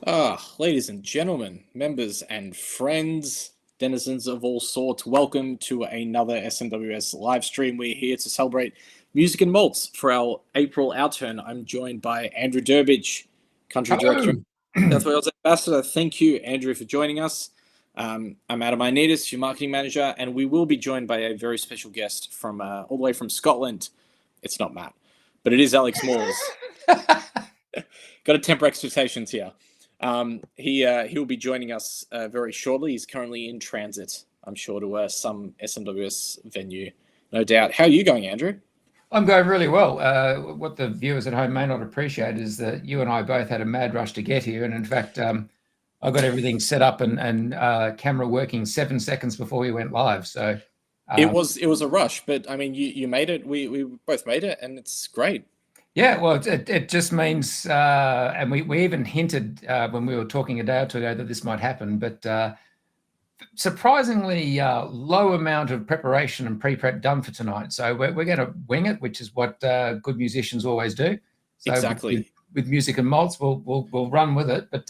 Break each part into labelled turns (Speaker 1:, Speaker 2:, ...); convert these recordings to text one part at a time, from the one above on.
Speaker 1: Ladies and gentlemen, members and friends, denizens of all sorts, welcome to another SMWS live stream. We're here to celebrate music and malts for our April Outturn. I'm joined by Andrew Durbidge, Country Director, South Wales Ambassador. Thank you, Andrew, for joining us. I'm Adam Ioannidis, your marketing manager, and we will be joined by a very special guest from all the way from Scotland. It's not Matt, but it is Alex Moores. Got to temper expectations here. He'll be joining us very shortly. He's currently in transit, I'm sure, to some SMWS venue, no doubt. How are you going, Andrew?
Speaker 2: I'm going really well. What the viewers at home may not appreciate is that you and I both had a mad rush to get here. And in fact, I got everything set up and camera working 7 seconds before we went live. So
Speaker 1: it was a rush, but I mean, you made it. We both made it, and it's great.
Speaker 2: Yeah, well, it just means, and we even hinted when we were talking a day or two ago that this might happen, but surprisingly low amount of preparation and pre-prep done for tonight. So we're going to wing it, which is what good musicians always do. So
Speaker 1: exactly.
Speaker 2: With music and malts, we'll run with it. But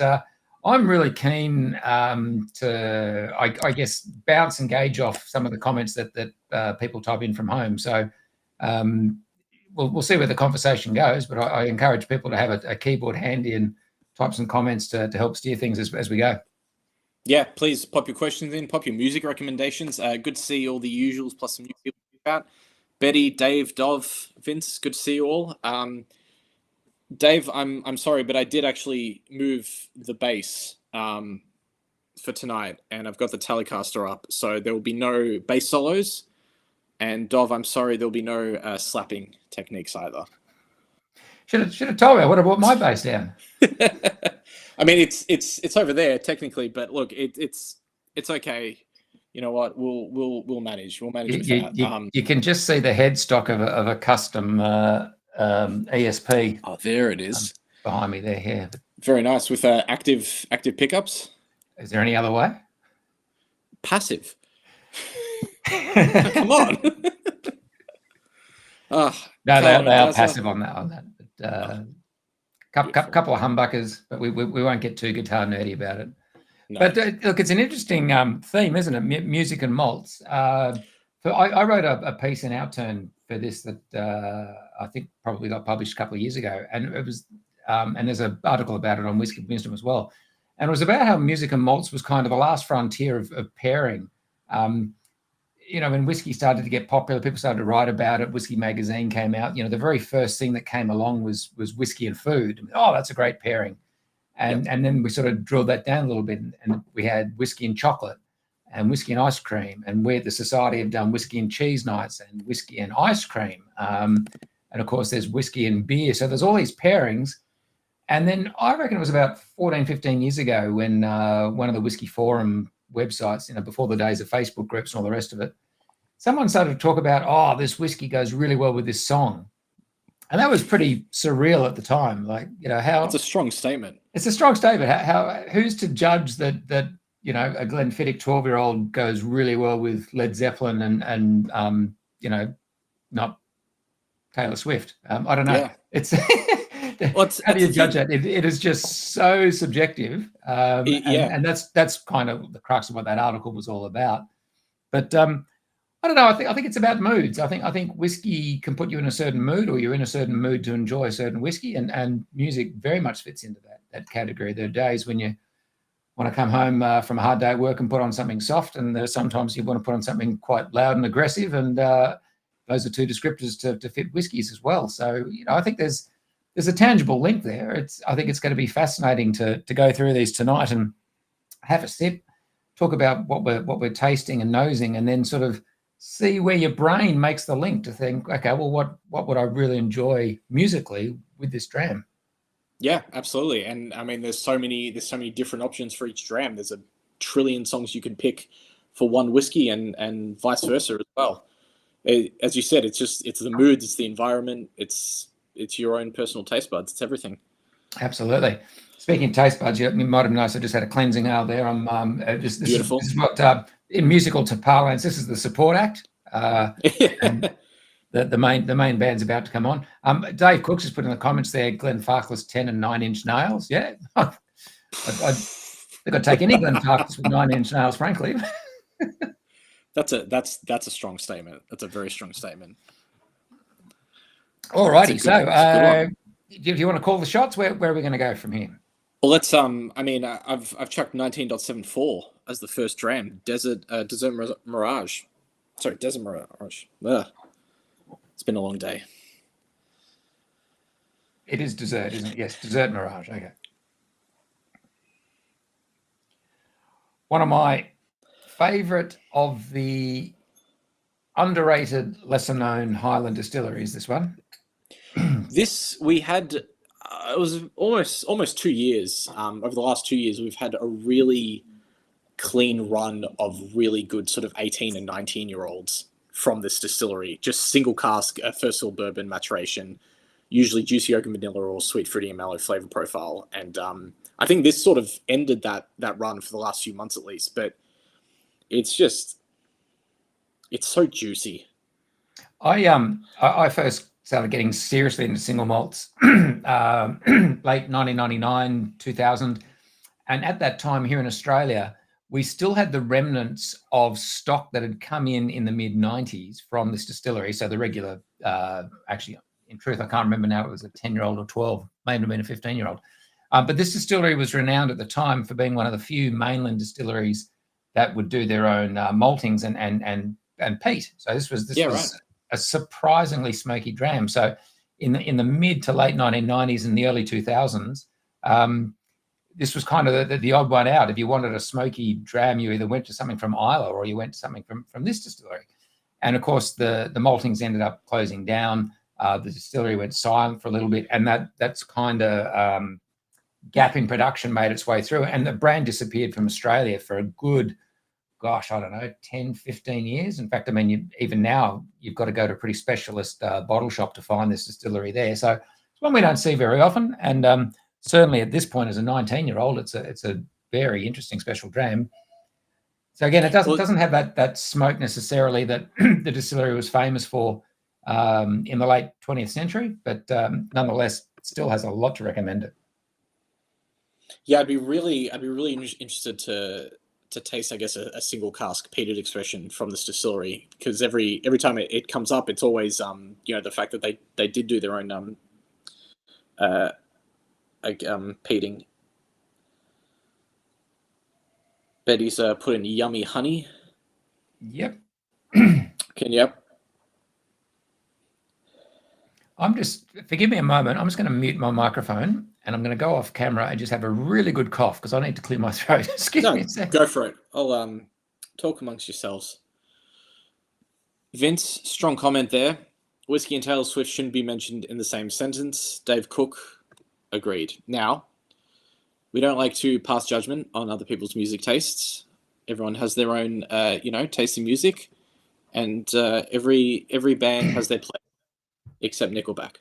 Speaker 2: I'm really keen to, I guess, bounce and gauge off some of the comments that people type in from home. So we'll see where the conversation goes, but I encourage people to have a keyboard handy and type some comments to help steer things as we go.
Speaker 1: Yeah, please pop your questions in, pop your music recommendations. Good to see all the usuals plus some new people out. Betty, Dave, Dov, Vince, good to see you all. Dave, I'm sorry, but I did actually move the bass for tonight, and I've got the Telecaster up, so there will be no bass solos. And Dov, I'm sorry, there'll be no slapping techniques either.
Speaker 2: Should have told me. I would have brought my bass down.
Speaker 1: I mean, it's over there technically, but look, it's okay. You know what? We'll manage. We'll manage with that.
Speaker 2: You can just see the headstock of a custom ESP.
Speaker 1: Oh, there it is
Speaker 2: behind me there. Yeah,
Speaker 1: very nice with active pickups.
Speaker 2: Is there any other way?
Speaker 1: Passive. Come on.
Speaker 2: No, they are passive on that. But, couple of humbuckers, but we won't get too guitar nerdy about it. No. But look, it's an interesting theme, isn't it? Music and malts. I wrote a piece in Outturn for this that I think probably got published a couple of years ago, and it was and there's an article about it on Whiskey Wisdom as well, and it was about how music and malts was kind of the last frontier of pairing. When whiskey started to get popular, people started to write about it. Whiskey magazine came out. The very first thing that came along was whiskey and food. Oh, that's a great pairing. And then we sort of drilled that down a little bit, and we had whiskey and chocolate and whiskey and ice cream. And we at the Society have done whiskey and cheese nights and whiskey and ice cream. And of course, there's whiskey and beer. So there's all these pairings. And then I reckon it was about 14, 15 years ago when one of the whiskey forum websites, before the days of Facebook groups and all the rest of it, someone started to talk about, this whiskey goes really well with this song. And that was pretty surreal at the time. Like, how
Speaker 1: it's a strong statement.
Speaker 2: It's a strong statement. Who's to judge that a Glenfiddich 12-year-old goes really well with Led Zeppelin and not Taylor Swift? I don't know. Yeah. It's how do you judge that? It is just so subjective. And that's kind of the crux of what that article was all about. But I don't know. I think it's about moods. I think whiskey can put you in a certain mood, or you're in a certain mood to enjoy a certain whiskey, and music very much fits into that category. There are days when you want to come home from a hard day at work and put on something soft, and there's sometimes you want to put on something quite loud and aggressive, and those are two descriptors to fit whiskeys as well. So I think there's a tangible link there. I think it's going to be fascinating to go through these tonight and have a sip, talk about what we're tasting and nosing, and then sort of see where your brain makes the link to think, okay, well, what would I really enjoy musically with this dram?
Speaker 1: Yeah, absolutely. And I mean, there's so many different options for each dram. There's a trillion songs you can pick for one whiskey, and vice versa as well. As you said, it's the moods, it's the environment, it's your own personal taste buds. It's everything.
Speaker 2: Absolutely. Speaking of taste buds, you might have noticed I just had a cleansing ale there. This
Speaker 1: beautiful.
Speaker 2: This is what in musical parlance, this is the support act. And the main band's about to come on. Dave Cooks has put in the comments there, Glenn Farkless 10 and 9-inch nails. Yeah. I'd take any Glenfarclas with 9-inch nails, frankly.
Speaker 1: That's a strong statement. That's a very strong statement.
Speaker 2: All righty. So, do you want to call the shots? Where are we going to go from here?
Speaker 1: Well, let's. I mean, I've chucked 19.74 as the first dram. Desert Mirage. Sorry, Desert Mirage. Ugh. It's been a long day.
Speaker 2: It is dessert, isn't it? Yes, Desert Mirage. Okay. One of my favourite of the underrated, lesser-known Highland distilleries. This one.
Speaker 1: This we had. It was almost 2 years. Over the last 2 years, we've had a really clean run of really good sort of 18 and 19-year-olds from this distillery. Just single cask, first fill bourbon maturation, usually juicy oak and vanilla or sweet fruity and mellow flavor profile. And I think this sort of ended that run for the last few months at least. But it's so juicy.
Speaker 2: I first started getting seriously into single malts late 1999, 2000. And at that time here in Australia, we still had the remnants of stock that had come in the mid-90s from this distillery. So the regular, actually, in truth, I can't remember now, it was a 10-year-old or 12, may have been a 15-year-old. But this distillery was renowned at the time for being one of the few mainland distilleries that would do their own maltings and peat. So this was a surprisingly smoky dram. So in the mid to late 1990s and the early 2000s, this was kind of the odd one out. If you wanted a smoky dram, you either went to something from Isla or you went to something from this distillery. And of course, the maltings ended up closing down. The distillery went silent for a little bit, and that's kind of gap in production made its way through. And the brand disappeared from Australia for a good, gosh, I don't know, 10, 15 years. In fact, I mean, even now, you've got to go to a pretty specialist bottle shop to find this distillery there. So it's one we don't see very often. And certainly at this point, as a 19-year-old, it's a very interesting special dram. So again, it doesn't have that smoke necessarily that the distillery was famous for in the late 20th century, but nonetheless, it still has a lot to recommend it.
Speaker 1: Yeah, I'd be really interested to taste, I guess, a single cask peated expression from this distillery, because every time it comes up, it's always the fact that they did do their own peating. Betty's put in yummy honey.
Speaker 2: Yep.
Speaker 1: Yep.
Speaker 2: Forgive me a moment. I'm just going to mute my microphone and I'm going to go off camera and just have a really good cough because I need to clear my throat. Excuse me a second.
Speaker 1: Go for it. I'll talk amongst yourselves. Vince, strong comment there. Whiskey and Taylor Swift shouldn't be mentioned in the same sentence. Dave Cook, agreed. Now, we don't like to pass judgment on other people's music tastes. Everyone has their own, taste in music, and every band has their place, except Nickelback.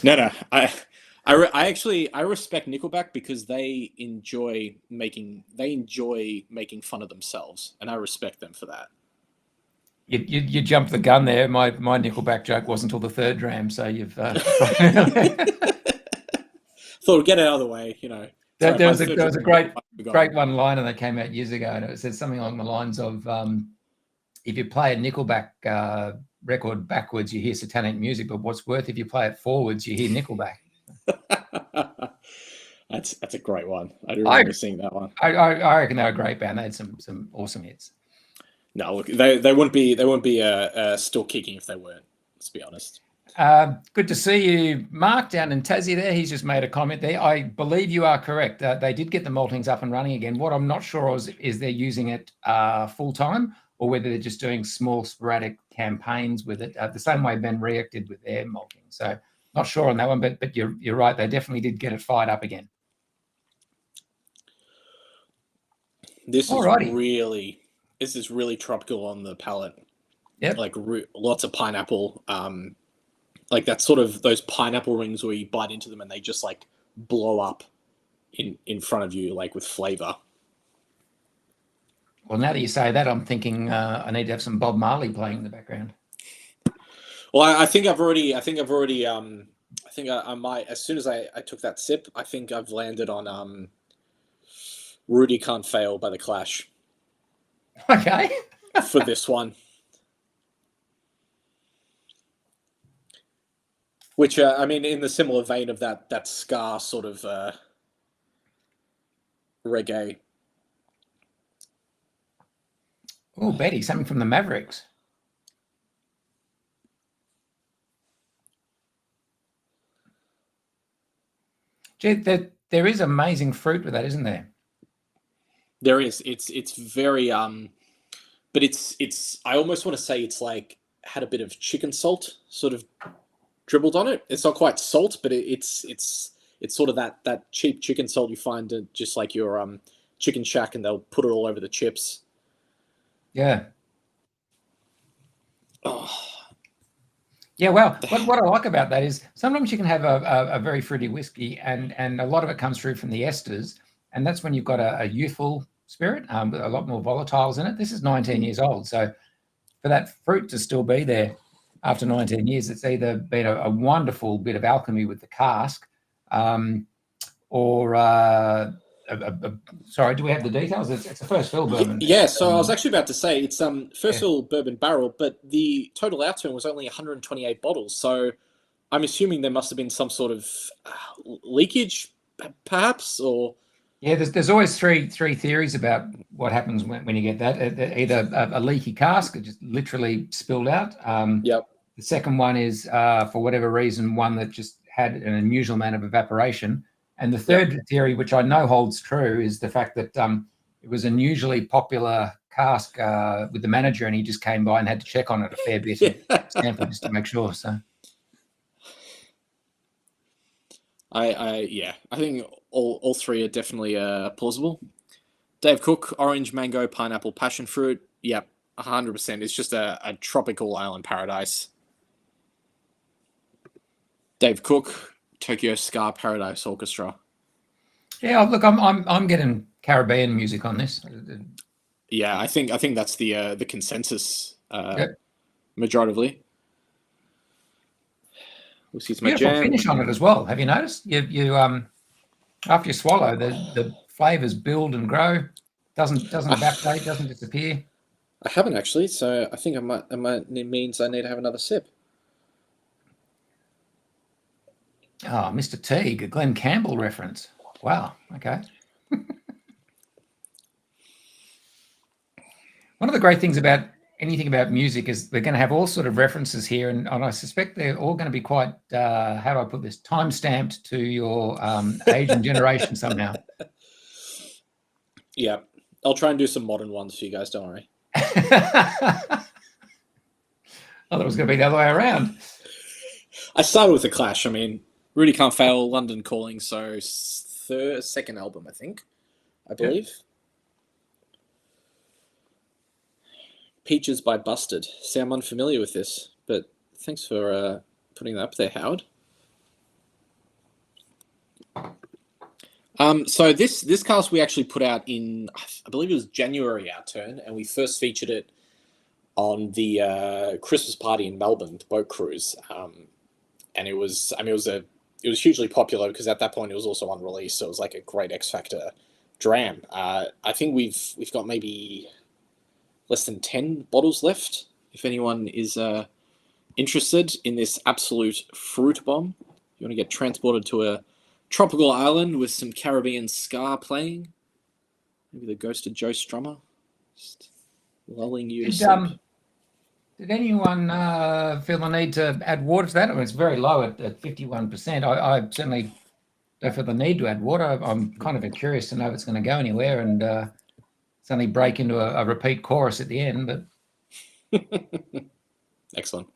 Speaker 1: No. I respect Nickelback because they enjoy making fun of themselves, and I respect them for that.
Speaker 2: You jumped the gun there. My Nickelback joke wasn't until the third dram, so you've thought
Speaker 1: we'd get it out of the way,
Speaker 2: There was a great one-liner that came out years ago, and it said something along the lines of, if you play a Nickelback record backwards, you hear satanic music, but what's worth if you play it forwards, you hear Nickelback.
Speaker 1: That's a great one. I do remember seeing that one.
Speaker 2: I reckon they're a great band. They had some awesome hits.
Speaker 1: No, look, they wouldn't be still kicking if they weren't. Let's be honest.
Speaker 2: Good to see you, Mark, down in Tassie there. He's just made a comment there. I believe you are correct. They did get the maltings up and running again. What I'm not sure is they're using it full-time or whether they're just doing small sporadic campaigns with it, the same way Ben Riach did with their malting. So not sure on that one, but you're right. They definitely did get it fired up again.
Speaker 1: This is really tropical on the palate.
Speaker 2: Yep.
Speaker 1: Like lots of pineapple. Like that's sort of those pineapple rings where you bite into them and they just like blow up in front of you, like with flavor.
Speaker 2: Well, now that you say that, I'm thinking I need to have some Bob Marley playing in the background.
Speaker 1: Well, I think I've already I think I might, as soon as I took that sip, I think I've landed on Rudy Can't Fail by The Clash.
Speaker 2: Okay.
Speaker 1: For this one. Which, I mean, in the similar vein of that ska sort of reggae.
Speaker 2: Oh, Betty, something from the Mavericks. Gee, there is amazing fruit with that, isn't there?
Speaker 1: There is. It's very but it's I almost want to say it's like had a bit of chicken salt sort of dribbled on it. It's not quite salt, but it's sort of that cheap chicken salt you find at just like your chicken shack, and they'll put it all over the chips.
Speaker 2: Yeah.
Speaker 1: Oh.
Speaker 2: Yeah, well, what I like about that is sometimes you can have a very fruity whiskey, and a lot of it comes through from the esters, and that's when you've got a youthful spirit, with a lot more volatiles in it. This is 19 years old, so for that fruit to still be there after 19 years, it's either been a wonderful bit of alchemy with the cask, or sorry, do we have the details? It's a first fill bourbon.
Speaker 1: Yeah, so I was actually about to say it's first fill bourbon barrel, but the total outturn was only 128 bottles. So I'm assuming there must have been some sort of leakage, perhaps, or
Speaker 2: yeah. There's always three theories about what happens when you get that. Either a leaky cask, it just literally spilled out.
Speaker 1: Yep.
Speaker 2: The second one is for whatever reason one that just had an unusual amount of evaporation. And the third theory, which I know holds true, is the fact that it was an unusually popular cask with the manager, and he just came by and had to check on it a fair bit, and sample just to make sure. So,
Speaker 1: I think all three are definitely plausible. Dave Cook, orange, mango, pineapple, passion fruit. Yep, 100%. It's just a tropical island paradise. Dave Cook, Tokyo Ska Paradise Orchestra.
Speaker 2: Yeah, look, I'm getting Caribbean music on this.
Speaker 1: Yeah, I think that's the consensus
Speaker 2: Yep.
Speaker 1: majoritively.
Speaker 2: It's beautiful finish on it as well. Have you noticed? You after you swallow, the flavors build and grow. Doesn't evaporate. Doesn't disappear.
Speaker 1: I haven't actually, so I think it means I need to have another sip.
Speaker 2: Oh, Mr. Teague, a Glenn Campbell reference. Wow. Okay. One of the great things about anything about music is they're going to have all sort of references here, and I suspect they're all going to be quite, how do I put this, time-stamped to your age and generation somehow.
Speaker 1: Yeah, I'll try and do some modern ones for you guys, don't worry.
Speaker 2: I thought it was going to be the other way around.
Speaker 1: I started with The Clash. I mean, Rudy Can't Fail, London Calling, so second album, I believe. Yep. Peaches by Busted. See, I'm unfamiliar with this, but thanks for putting that up there, Howard. So this cast we actually put out in, I believe it was January Outturn, and we first featured it on the Christmas party in Melbourne, the boat cruise. And it was hugely popular because at that point it was also unreleased, so it was like a great X Factor dram. I think we've got maybe less than 10 bottles left. If anyone is interested in this absolute fruit bomb, you want to get transported to a tropical island with some Caribbean ska playing, maybe the ghost of Joe Strummer, just lulling you to sleep.
Speaker 2: Did anyone feel the need to add water to that? I mean, it's very low at 51%. I certainly don't feel the need to add water. I'm kind of curious to know if it's going to go anywhere and suddenly break into a repeat chorus at the end. But
Speaker 1: excellent.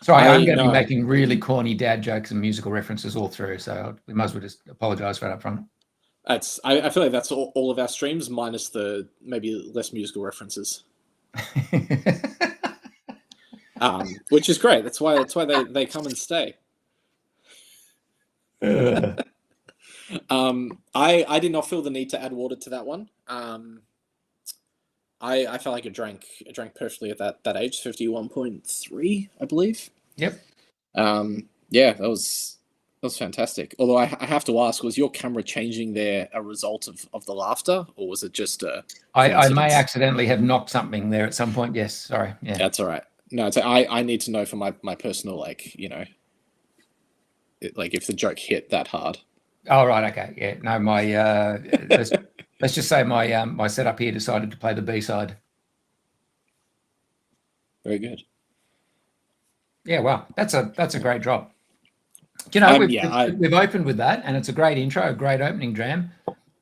Speaker 2: Sorry, I'm going to be making really corny dad jokes and musical references all through, so we might as well just apologise right up front.
Speaker 1: I feel like that's all of our streams, minus the maybe less musical references. Which is great. That's why they come and stay. I did not feel the need to add water to that one. I felt like it drank perfectly at that age, 51.3, I believe.
Speaker 2: Yep.
Speaker 1: Yeah, that was That was fantastic. Although I have to ask, was your camera changing there a result of the laughter, or was it just a
Speaker 2: I may
Speaker 1: coincidence?
Speaker 2: accidentally have knocked something there at some point. Yes, sorry. Yeah,
Speaker 1: That's all right. No, I need to know for my personal, like, like if the joke hit that hard.
Speaker 2: oh right, okay, yeah. No, my let's just say my setup here decided to play the B-side.
Speaker 1: Very good.
Speaker 2: Yeah, wow, that's a great drop. Do you know, we've opened with that, and it's a great intro, a great opening dram.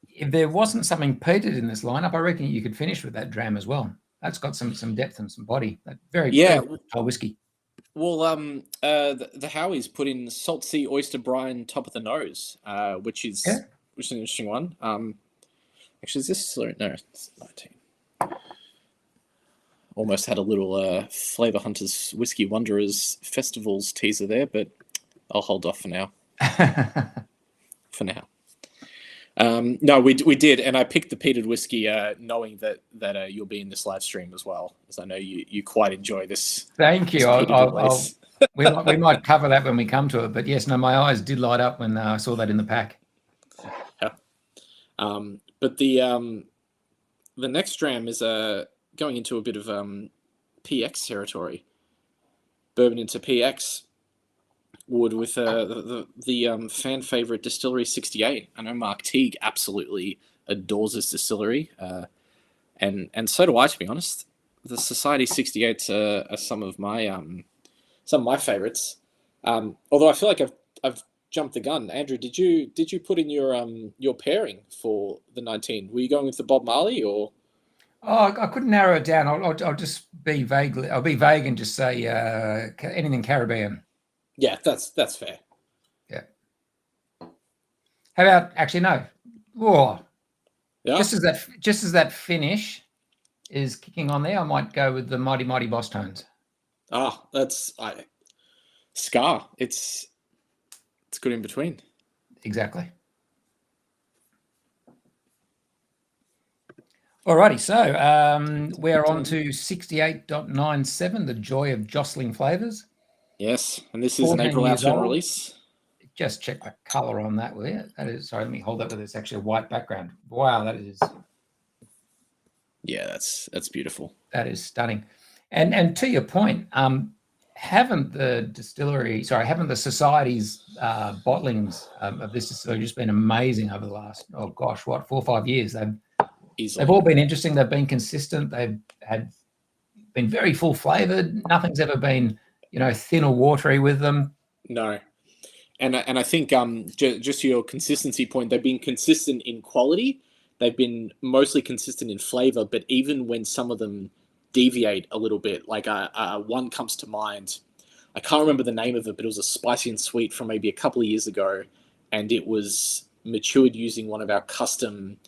Speaker 2: If there wasn't something peated in this lineup, I reckon you could finish with that dram as well. That's got some depth and some body. That very tall whiskey.
Speaker 1: Well, the Howies put in salt sea oyster brine top of the nose, which is an interesting one. Actually, is this no? It's 19. Almost had a little Flavour Hunters Whiskey Wanderers Festivals teaser there, but I'll hold off for now. For now. No, we did, and I picked the peated whiskey knowing that you'll be in this live stream as well, as I know you quite enjoy this.
Speaker 2: Thank you. We might cover that when we come to it, but yes, no, my eyes did light up when I saw that in the pack.
Speaker 1: Yeah. But the next dram is going into a bit of PX territory. Bourbon into PX wood with the fan favorite Distillery 68. I know Mark Teague absolutely adores this distillery, and so do I, to be honest. The Society 68s are some of my favorites. Although I feel like I've jumped the gun. Andrew, did you put in your pairing for the 19? Were you going with the Bob Marley or?
Speaker 2: Oh, I couldn't narrow it down. I'll just be vague. I'll be vague and just say anything Caribbean.
Speaker 1: Yeah, that's fair.
Speaker 2: Yeah. How about actually no? Oh,
Speaker 1: yeah.
Speaker 2: Just as that finish is kicking on there, I might go with the Mighty Mighty Boss Tones.
Speaker 1: That's Scar. It's good in between.
Speaker 2: Exactly. Alrighty, so we're on to 68.97, the joy of jostling flavours.
Speaker 1: Yes, and this is an April Outturn release.
Speaker 2: Just check the colour on that, will you? That is, sorry, let me hold that with this actually a white background. Wow, that is.
Speaker 1: Yeah, that's beautiful.
Speaker 2: That is stunning. And to your point, haven't the society's bottlings of this distillery just been amazing over the last 4 or 5 years? They've all been interesting. They've been consistent. They've been very full flavored. Nothing's ever been, thin or watery with them.
Speaker 1: No. And I think just to your consistency point, they've been consistent in quality. They've been mostly consistent in flavor, but even when some of them deviate a little bit, like one comes to mind. I can't remember the name of it, but it was a spicy and sweet from maybe a couple of years ago, and it was matured using one of our custom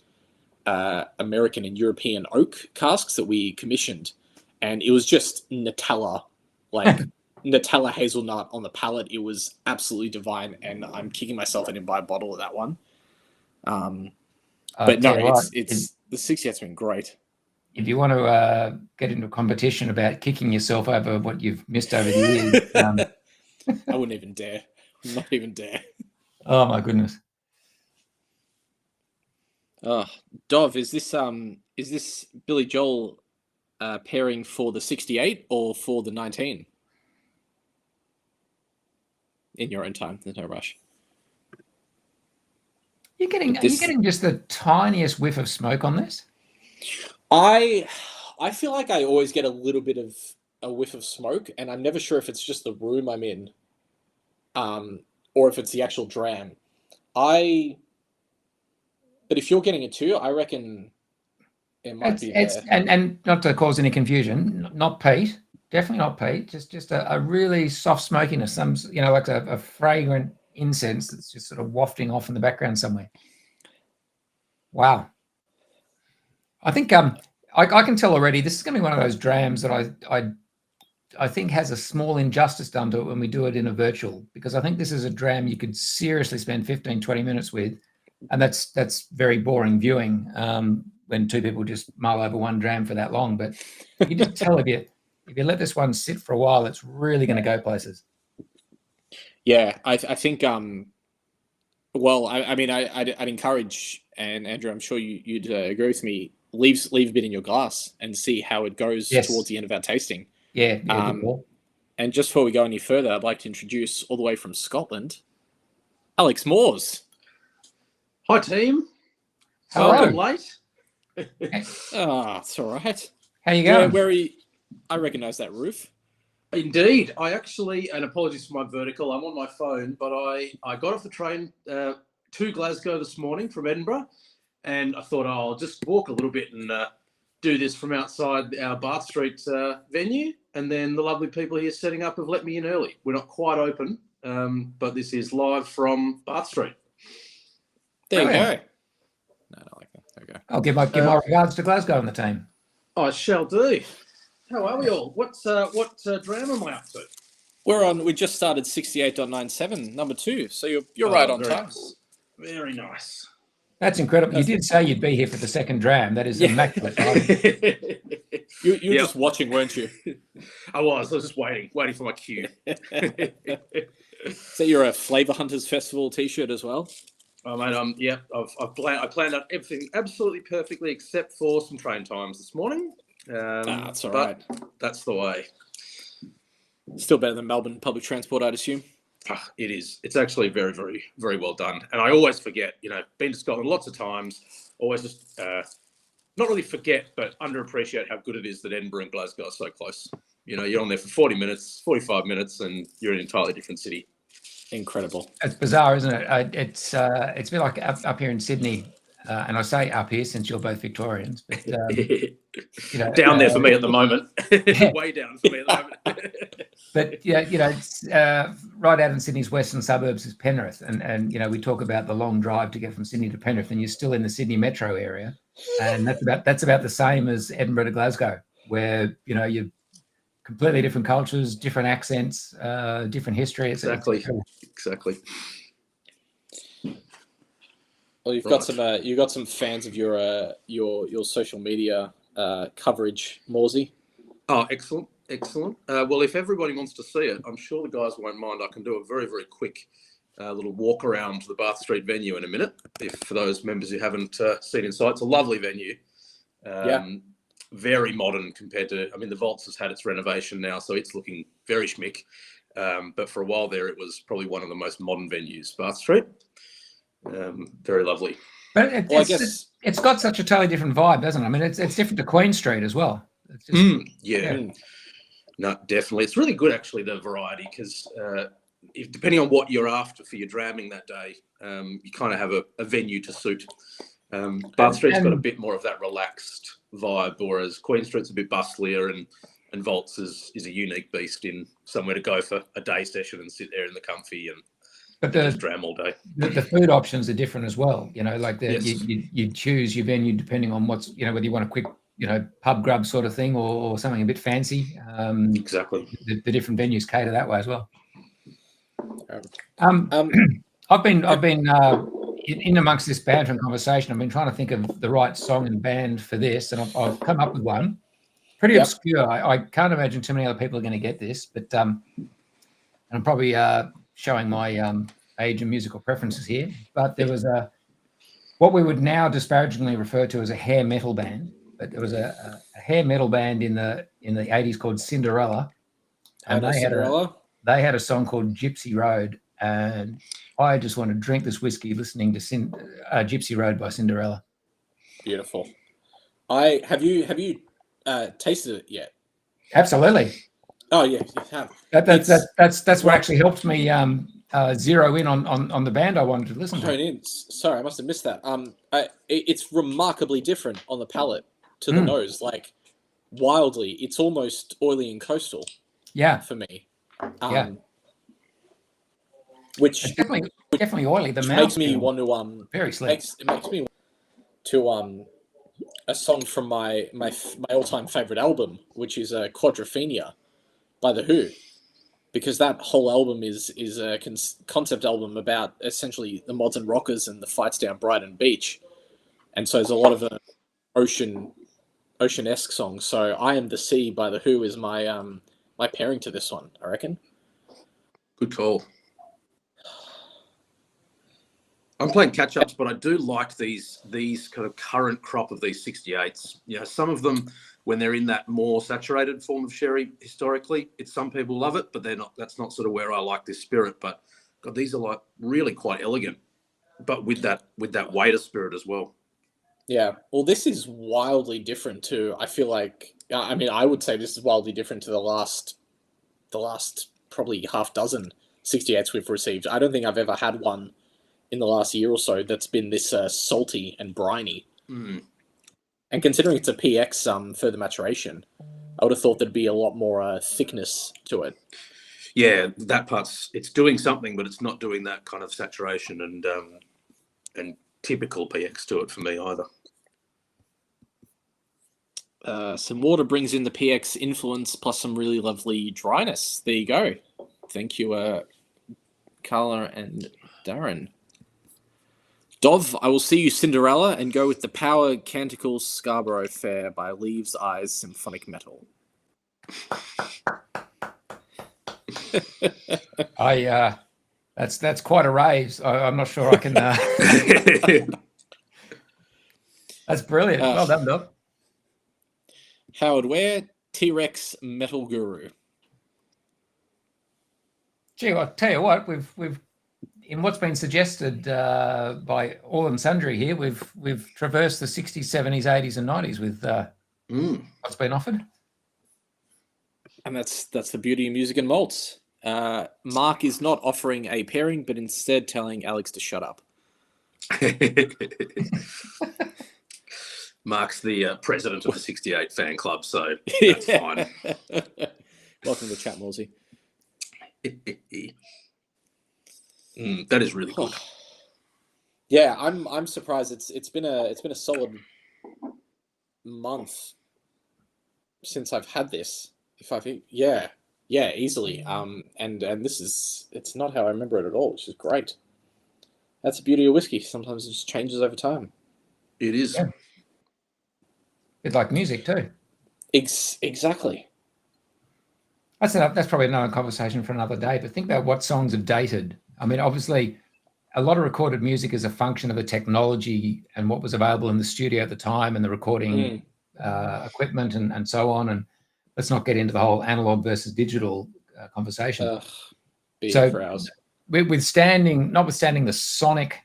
Speaker 1: American and European oak casks that we commissioned, and it was just Nutella, like Nutella hazelnut on the palate. It was absolutely divine, and I'm kicking myself I didn't buy a bottle of that one. But no, it's the 68's been great.
Speaker 2: If you want to get into a competition about kicking yourself over what you've missed over the years,
Speaker 1: I wouldn't even dare. Not even dare.
Speaker 2: Oh my goodness.
Speaker 1: Dov, is this Billy Joel pairing for the 68 or for the 19? In your own time, there's no rush.
Speaker 2: Are you getting just the tiniest whiff of smoke on this?
Speaker 1: I feel like I always get a little bit of a whiff of smoke, and I'm never sure if it's just the room I'm in, or if it's the actual dram. But if you're getting it too, I reckon it might be there.
Speaker 2: And not to cause any confusion, not peat, definitely not peat. Just a really soft smokiness, some like a fragrant incense that's just sort of wafting off in the background somewhere. Wow. I think I can tell already this is going to be one of those drams that I think has a small injustice done to it when we do it in a virtual, because I think this is a dram you could seriously spend 15, 20 minutes with, and that's very boring viewing when two people just mull over one dram for that long. But you can just tell if you let this one sit for a while, it's really going to go places.
Speaker 1: Yeah, I think Well, I mean, I'd encourage, and Andrew, I'm sure you'd agree with me. Leave a bit in your glass and see how it goes towards the end of our tasting.
Speaker 2: Yeah, good call.
Speaker 1: And just before we go any further, I'd like to introduce all the way from Scotland, Alex Moores.
Speaker 3: Hi, team.
Speaker 2: Hello.
Speaker 3: Welcome late.
Speaker 1: It's all right.
Speaker 2: How you going?
Speaker 1: Where are you? I recognise that roof.
Speaker 3: Indeed. I actually, and apologies for my vertical, I'm on my phone, but I got off the train to Glasgow this morning from Edinburgh, and I thought I'll just walk a little bit and do this from outside our Bath Street venue, and then the lovely people here setting up have let me in early. We're not quite open, but this is live from Bath Street.
Speaker 1: There you go. No, I like that. There we go.
Speaker 2: I'll give my regards to Glasgow and the team.
Speaker 3: I shall do. How are we all? What dram am I up to?
Speaker 1: We just started 68.97, number 2. So you're right on time.
Speaker 3: Nice. Very nice.
Speaker 2: That's incredible. You did say you'd be here for the second dram. That is immaculate.
Speaker 1: You were just watching, weren't you?
Speaker 3: I was just waiting for my cue.
Speaker 1: So you're a Flavour Hunters Festival T-shirt as well?
Speaker 3: Oh, mate, yeah, I planned out everything absolutely perfectly except for some train times this morning.
Speaker 1: That's all right.
Speaker 3: That's the way.
Speaker 1: Still better than Melbourne public transport, I'd assume.
Speaker 3: It is. It's actually very, very, very well done. And I always forget, been to Scotland lots of times, always just not really forget, but underappreciate how good it is that Edinburgh and Glasgow are so close. You're on there for 40 minutes, 45 minutes, and you're in an entirely different city.
Speaker 1: Incredible.
Speaker 2: It's bizarre, isn't it? It's a bit like up here in Sydney, and I say up here since you're both Victorians, but
Speaker 3: down there for me at the moment. Way down for me at the moment.
Speaker 2: But it's right out in Sydney's western suburbs is Penrith, and we talk about the long drive to get from Sydney to Penrith, and you're still in the Sydney metro area, and that's about the same as Edinburgh to Glasgow, where you're completely different cultures, different accents, different history.
Speaker 3: Exactly.
Speaker 1: Well, you've got some fans of your social media coverage, Morsey.
Speaker 3: Oh, excellent. Well, if everybody wants to see it, I'm sure the guys won't mind. I can do a very, very quick little walk around the Bath Street venue in a minute. If for those members who haven't seen inside, it's a lovely venue. Very modern compared to, the Vaults has had its renovation now, so it's looking very schmick. But for a while there, it was probably one of the most modern venues, Bath Street. Very lovely.
Speaker 2: But it's got such a totally different vibe, doesn't it? It's different to Queen Street as well. It's just,
Speaker 3: No, definitely. It's really good, actually, the variety, because depending on what you're after for your dramming that day, you kind of have a venue to suit. Bath Street's got a bit more of that relaxed vibe, whereas Queen Street's a bit bustlier, and Vaults is a unique beast in somewhere to go for a day session and sit there in the comfy and just dram all day.
Speaker 2: The food options are different as well. You choose your venue depending on what's whether you want a quick pub grub sort of thing or something a bit fancy.
Speaker 3: Exactly.
Speaker 2: The different venues cater that way as well. I've been in amongst this banter conversation. I've been trying to think of the right song and band for this, and I've come up with one. Pretty obscure. I can't imagine too many other people are going to get this, but I'm probably showing my age and musical preferences here. But there was what we would now disparagingly refer to as a hair metal band, but there was a hair metal band in the 80s called Cinderella, and they had a song called Gypsy Road, and I just want to drink this whiskey listening to Gypsy Road by Cinderella.
Speaker 1: Beautiful. Have you tasted it yet?
Speaker 2: Absolutely.
Speaker 1: Oh yeah, you have.
Speaker 2: That's what actually helped me zero in on the band I wanted to listen to.
Speaker 1: Sorry, I must have missed that. It's remarkably different on the palate to the nose, like wildly. It's almost oily and coastal. Yeah, for me. Which
Speaker 2: it's definitely oily. The mouth
Speaker 1: makes me want to
Speaker 2: very sleek.
Speaker 1: It makes me want to a song from my all-time favorite album, which is Quadrophenia by The Who, because that whole album is a concept album about essentially the modern rockers and the fights down Brighton Beach, and so there's a lot of ocean-esque songs. So I Am the Sea by The Who is my my pairing to this one, I reckon.
Speaker 3: Good call. I'm playing catch-ups, but I do like these kind of current crop of these 68s. You know, some of them, when they're in that more saturated form of sherry historically, some people love it, but they're not. That's not sort of where I like this spirit. But God, these are like really quite elegant, but with that waiter spirit as well.
Speaker 1: Yeah. Well, this is wildly different too. I feel like, I mean, I would say this is wildly different to the last probably half dozen 68s we've received. I don't think I've ever had one in the last year or so that's been this salty and briny.
Speaker 3: Mm.
Speaker 1: And considering it's a PX further maturation, I would have thought there'd be a lot more thickness to it.
Speaker 3: Yeah, that part's, it's doing something, but it's not doing that kind of saturation and typical PX to it for me either.
Speaker 1: Some water brings in the PX influence plus some really lovely dryness. There you go. Thank you, Carla and Darren. Dov, I will see you Cinderella and go with the Power Canticles Scarborough Fair by Leaves Eyes Symphonic Metal.
Speaker 2: That's quite a raise. I'm not sure I can. That's brilliant. Well done, Dov.
Speaker 1: Howard Ware, T-Rex Metal Guru.
Speaker 2: Gee, I'll tell you what, we've in what's been suggested by all and sundry here, we've traversed the 60s, 70s, 80s, and 90s with what's been offered.
Speaker 1: And that's the beauty of music and malts. Mark is not offering a pairing, but instead telling Alex to shut up.
Speaker 3: Mark's the president of the 68 fan club, so that's fine.
Speaker 1: Welcome to the chat, Morsey.
Speaker 3: That is really good.
Speaker 1: Yeah, I'm surprised. It's been a solid month since I've had this. If I think, yeah, easily. And it's not how I remember it at all, which is great. That's the beauty of whiskey. Sometimes it just changes over time.
Speaker 3: It is.
Speaker 2: Yeah. It's like music too.
Speaker 1: Exactly.
Speaker 2: That's probably another conversation for another day. But think about what songs have dated. I mean, obviously, a lot of recorded music is a function of the technology and what was available in the studio at the time and the recording equipment and so on. And let's not get into the whole analog versus digital conversation.
Speaker 1: For hours.
Speaker 2: Notwithstanding the sonic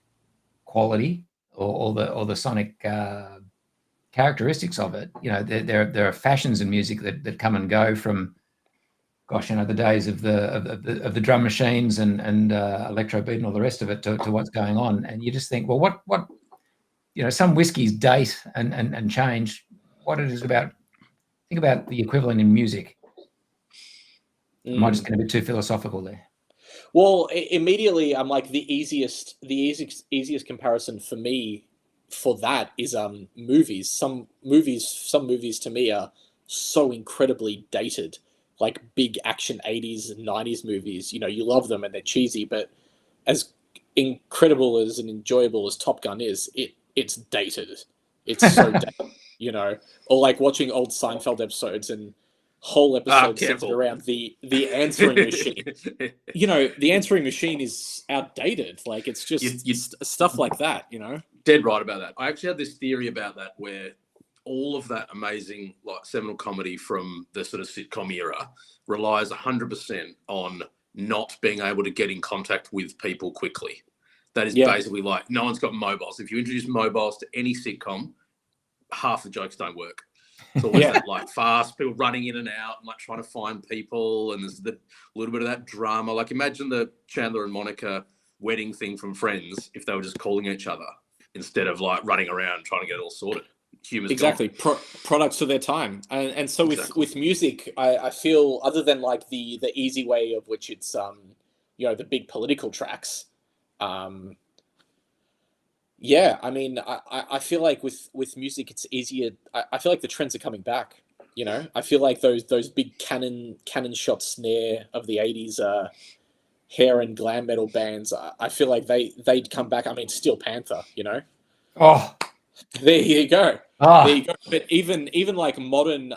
Speaker 2: quality or the sonic characteristics of it, you know, there are fashions in music that come and go from, gosh, you know, the days of the drum machines and electro beat and all the rest of it to what's going on, and you just think, well, what you know, some whiskies date and change. What it is about? Think about the equivalent in music. Am I just going to be too philosophical there?
Speaker 1: Well, immediately I'm like the easiest comparison for me for that is movies. Some movies to me are so incredibly dated, like big action 80s and 90s movies. You know, you love them and they're cheesy, but as incredible as and enjoyable as Top Gun is, it's dated. It's so dated, you know. Or like watching old Seinfeld episodes and whole episodes centered around the answering machine. You know, the answering machine is outdated. Like, it's just stuff like that, you know?
Speaker 3: Dead right about that. I actually had this theory about that where all of that amazing, like, seminal comedy from the sort of sitcom era relies 100% on not being able to get in contact with people quickly. That is basically like, no one's got mobiles. If you introduce mobiles to any sitcom, half the jokes don't work. It's always that, like, fast, people running in and out and like trying to find people, and there's the little bit of that drama. Like, imagine the Chandler and Monica wedding thing from Friends if they were just calling each other instead of like running around trying to get it all sorted. Humor's
Speaker 1: exactly. Products of their time. And so with music, I feel, other than like the easy way of which it's you know, the big political tracks, yeah, I mean, I feel like with music, it's easier. I feel like the trends are coming back. You know, I feel like those big cannon shot snare of the 80s hair and glam metal bands. I feel like they'd come back. I mean, Steel Panther. You know.
Speaker 2: Oh,
Speaker 1: there you go.
Speaker 2: Oh.
Speaker 1: There you go. But even like modern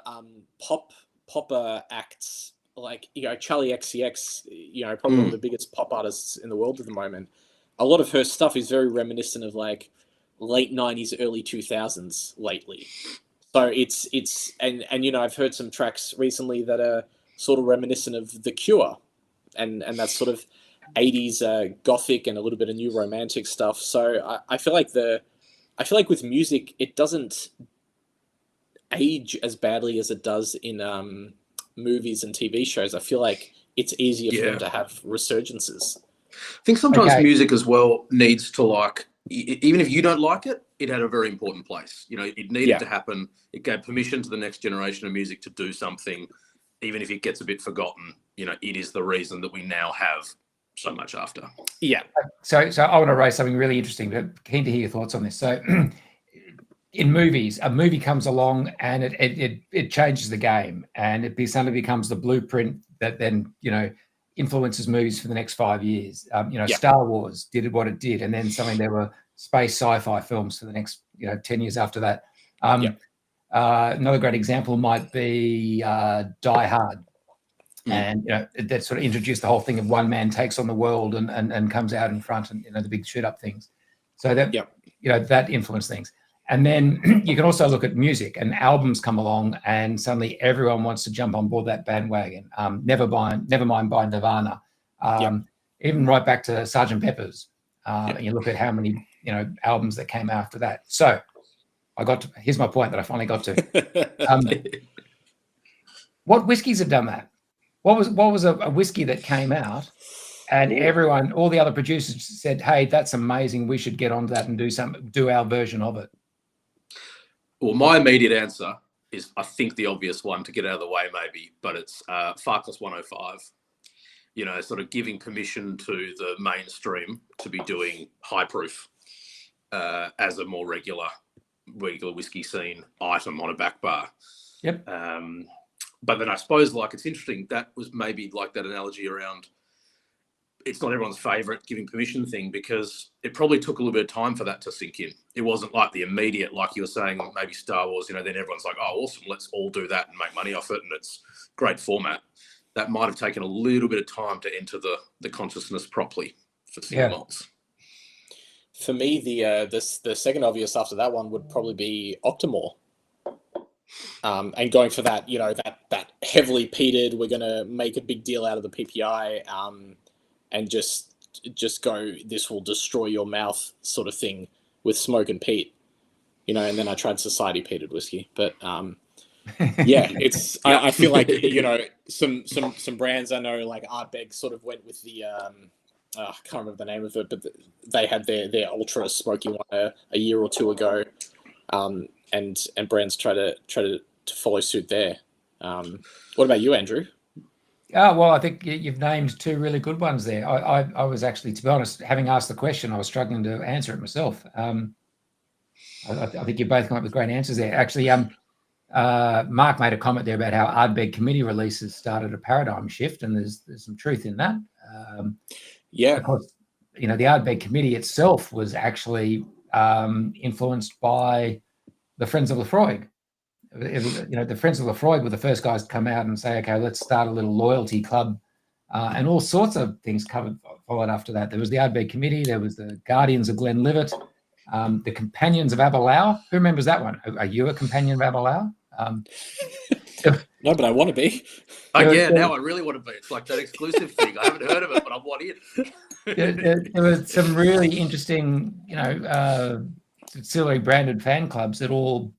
Speaker 1: popper acts, like, you know, Charlie XCX. You know, probably one of the biggest pop artists in the world at the moment. a lot of her stuff is very reminiscent of like late 90s, early 2000s lately. So it's and you know, I've heard some tracks recently that are sort of reminiscent of The Cure, and that's sort of 80s gothic and a little bit of new romantic stuff. So I feel like with music, it doesn't age as badly as it does in movies and TV shows. I feel like it's easier for them to have resurgences.
Speaker 3: I think sometimes music as well needs to, like, even if you don't like it, it had a very important place. You know, it needed to happen. It gave permission to the next generation of music to do something, even if it gets a bit forgotten. You know, it is the reason that we now have so much after.
Speaker 1: Yeah.
Speaker 2: So I want to raise something really interesting, but keen to hear your thoughts on this. So in movies, a movie comes along and it changes the game, and it suddenly becomes the blueprint that then, you know, influences movies for the next 5 years. Star Wars did what it did, and then suddenly there were space sci-fi films for the next 10 years after that. Another great example might be Die Hard. And that sort of introduced the whole thing of one man takes on the world and comes out in front, and the big shoot up things. So that that influenced things. And then you can also look at music, and albums come along, and suddenly everyone wants to jump on board that bandwagon. Never mind by Nirvana. Even right back to Sgt. Pepper's. And you look at how many albums that came after that. So here's my point that I finally got to. What whiskies have done that? What was a whiskey that came out, and everyone, all the other producers said, "Hey, that's amazing. We should get onto that and do our version of it."
Speaker 3: Well, my immediate answer is, I think, the obvious one to get out of the way, maybe, but it's Farkless 105. You know, sort of giving permission to the mainstream to be doing high proof as a more regular whiskey scene item on a back bar.
Speaker 2: Yep.
Speaker 3: But then I suppose, like, it's interesting, that was maybe like that analogy around it's not everyone's favourite giving permission thing, because it probably took a little bit of time for that to sink in. It wasn't like the immediate, like you were saying, maybe Star Wars, then everyone's like, oh, awesome, let's all do that and make money off it, and it's great format. That might have taken a little bit of time to enter the consciousness properly for single malts.
Speaker 1: For me, the second obvious after that one would probably be Octomore. And going for that, that heavily peated, we're going to make a big deal out of the PPI, and just go, this will destroy your mouth sort of thing with smoke and peat, and then I tried society peated whiskey, but it's I feel like some brands I know, like Ardbeg sort of went with the I can't remember the name of it, but they had their ultra smoky one a year or two ago, and brands try to follow suit there. What about you, Andrew?
Speaker 2: Well, I think you've named two really good ones there. I was actually, to be honest, having asked the question, I was struggling to answer it myself. I think you both come up with great answers there. Actually, Mark made a comment there about how Ardbeg committee releases started a paradigm shift, and there's some truth in that. Of course, the Ardbeg committee itself was actually influenced by the Friends of Lefroy. The Friends of Lefroy were the first guys to come out and say, okay, let's start a little loyalty club, and all sorts of things followed after that. There was the Ardbeg Committee, there was the Guardians of Glenlivet, the Companions of Aberlour. Who remembers that one? Are you a companion of Aberlour?
Speaker 1: No, but I want to be.
Speaker 3: Now I really want to be. It's like that exclusive thing. I haven't heard of it, but I want it.
Speaker 2: There were some really interesting, distillery branded fan clubs that all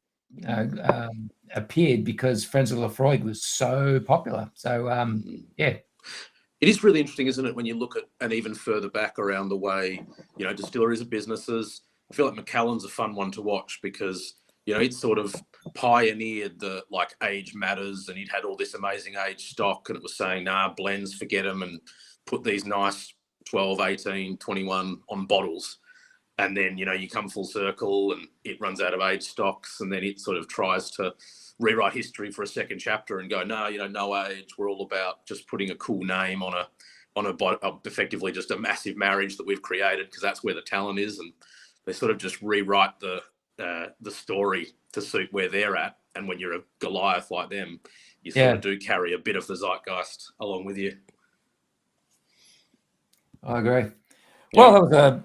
Speaker 2: appeared because Friends of Lefroy was so popular. So it
Speaker 3: is really interesting, isn't it, when you look at, and even further back around the way distilleries are businesses. I feel like Macallan's a fun one to watch because it sort of pioneered the age matters, and he'd had all this amazing age stock, and it was saying, nah, blends, forget them, and put these nice 12, 18, 21 on bottles. And then, you come full circle and it runs out of age stocks, and then it sort of tries to rewrite history for a second chapter and go, no, no age. We're all about just putting a cool name on effectively just a massive marriage that we've created, because that's where the talent is. And they sort of just rewrite the story to suit where they're at. And when you're a Goliath like them, you sort of do carry a bit of the zeitgeist along with you.
Speaker 2: I agree. Well, that was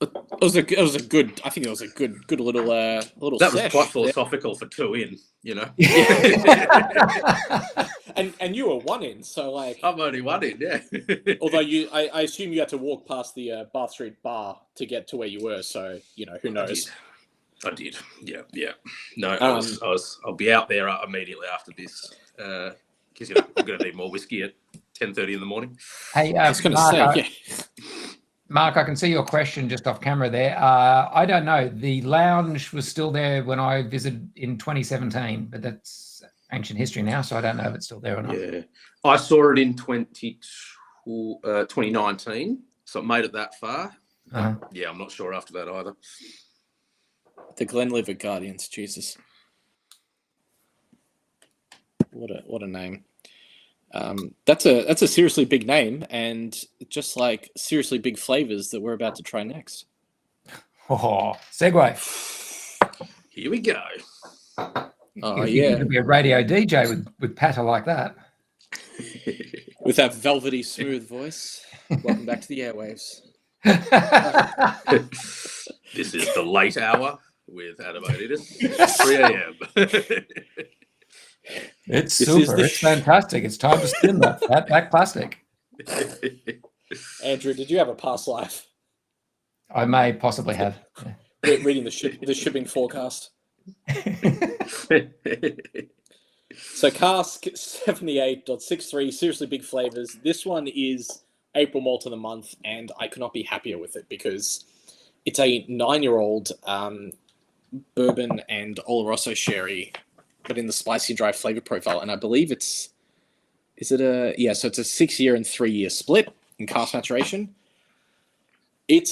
Speaker 1: It was a good. I think it was a good little little.
Speaker 3: That was
Speaker 1: sesh
Speaker 3: quite philosophical for 2 in, you know.
Speaker 1: and you were 1 in, so like
Speaker 3: I'm only 1 in, yeah.
Speaker 1: although I assume you had to walk past the Bath Street bar to get to where you were, so you know who knows.
Speaker 3: I did. Yeah. No, I'll be out there immediately after this because I'm going to need more whiskey at 10:30 in the morning.
Speaker 2: Hey,
Speaker 1: I was going to say, yeah.
Speaker 2: Mark, I can see your question just off camera there. I don't know. The lounge was still there when I visited in 2017, but that's ancient history now, so I don't know if it's still there or not.
Speaker 3: Yeah, I saw it in 2019, so it made it that far. Yeah, I'm not sure after that either.
Speaker 1: The Glenlivet Guardians, Jesus. What a name. That's a seriously big name, and just like seriously big flavors that we're about to try next.
Speaker 2: Oh, segue.
Speaker 3: Here we go.
Speaker 1: Oh,
Speaker 2: you could be a radio DJ with patter like that.
Speaker 1: With that velvety smooth voice. Welcome back to the airwaves.
Speaker 3: This is the late hour with Adamoditis. 3 a.m.
Speaker 2: It's super. It's fantastic. It's time to spin that back plastic.
Speaker 1: Andrew, did you have a past life?
Speaker 2: I may possibly have. Yeah.
Speaker 1: Reading the shipping forecast. So Cask 78.63, seriously big flavors. This one is April Malt of the Month, and I could not be happier with it because it's a 9-year-old bourbon and Oloroso sherry, but in the spicy and dry flavor profile. And I believe so it's a 6-year and 3-year split in cask maturation. I'm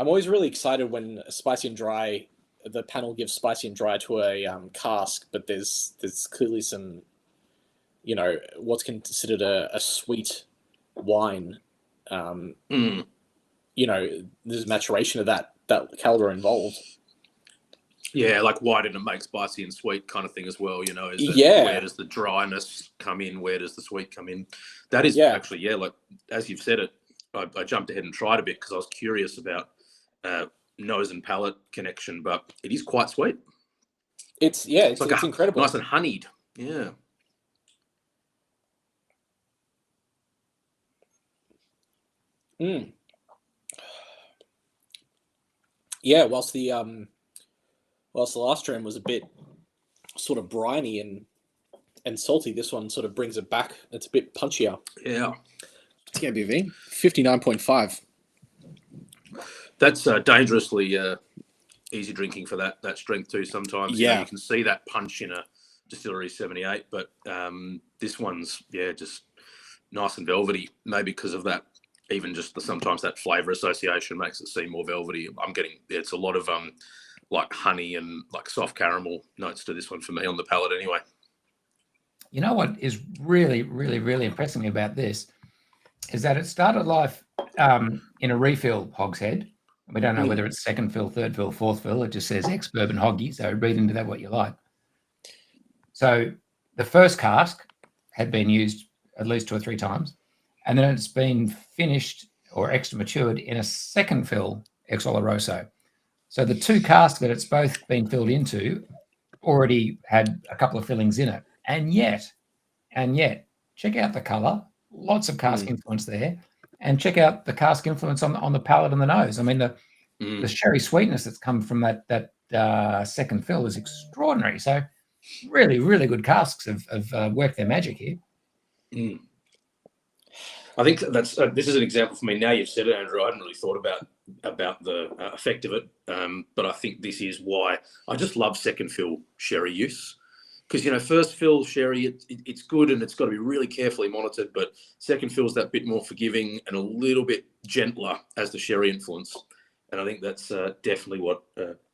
Speaker 1: always really excited when spicy and dry, the panel gives spicy and dry to a cask, but there's clearly some, what's considered a sweet wine. There's maturation of that caliber involved.
Speaker 3: Yeah, like why didn't it make spicy and sweet kind of thing as well? Where does the dryness come in? Where does the sweet come in? That is actually, like as you've said it, I jumped ahead and tried a bit because I was curious about nose and palate connection, but it is quite sweet.
Speaker 1: It's incredible.
Speaker 3: Nice and honeyed. Yeah.
Speaker 1: Yeah, whilst the last dram was a bit sort of briny and salty, this one sort of brings it back. It's a bit punchier.
Speaker 3: Yeah.
Speaker 1: What's the ABV? 59.5.
Speaker 3: That's dangerously easy drinking for that strength too. Sometimes you can see that punch in a Distillery 78, but this one's just nice and velvety. Maybe because of that, even just sometimes that flavour association makes it seem more velvety. I'm getting it's a lot of like honey and like soft caramel notes to this one for me on the palate anyway.
Speaker 2: You know what is really, really, really impressing me about this is that it started life in a refill hogshead. We don't know whether it's second fill, third fill, fourth fill. It just says ex-bourbon hoggy, so read into that what you like. So the first cask had been used at least 2 or 3 times, and then it's been finished or extra matured in a second fill ex Oloroso. So the 2 casks that it's both been filled into already had a couple of fillings in it. And yet, check out the colour. Lots of cask influence there. And check out the cask influence on the palate and the nose. I mean, the sherry sweetness that's come from that second fill is extraordinary. So really, really good casks have worked their magic here.
Speaker 3: I think that's this is an example for me. Now you've said it, Andrew. I hadn't really thought about the effect of it, but I think this is why I just love second fill sherry use. Because, first fill sherry, it's good and it's got to be really carefully monitored, but second fill's that bit more forgiving and a little bit gentler as the sherry influence. And I think that's definitely what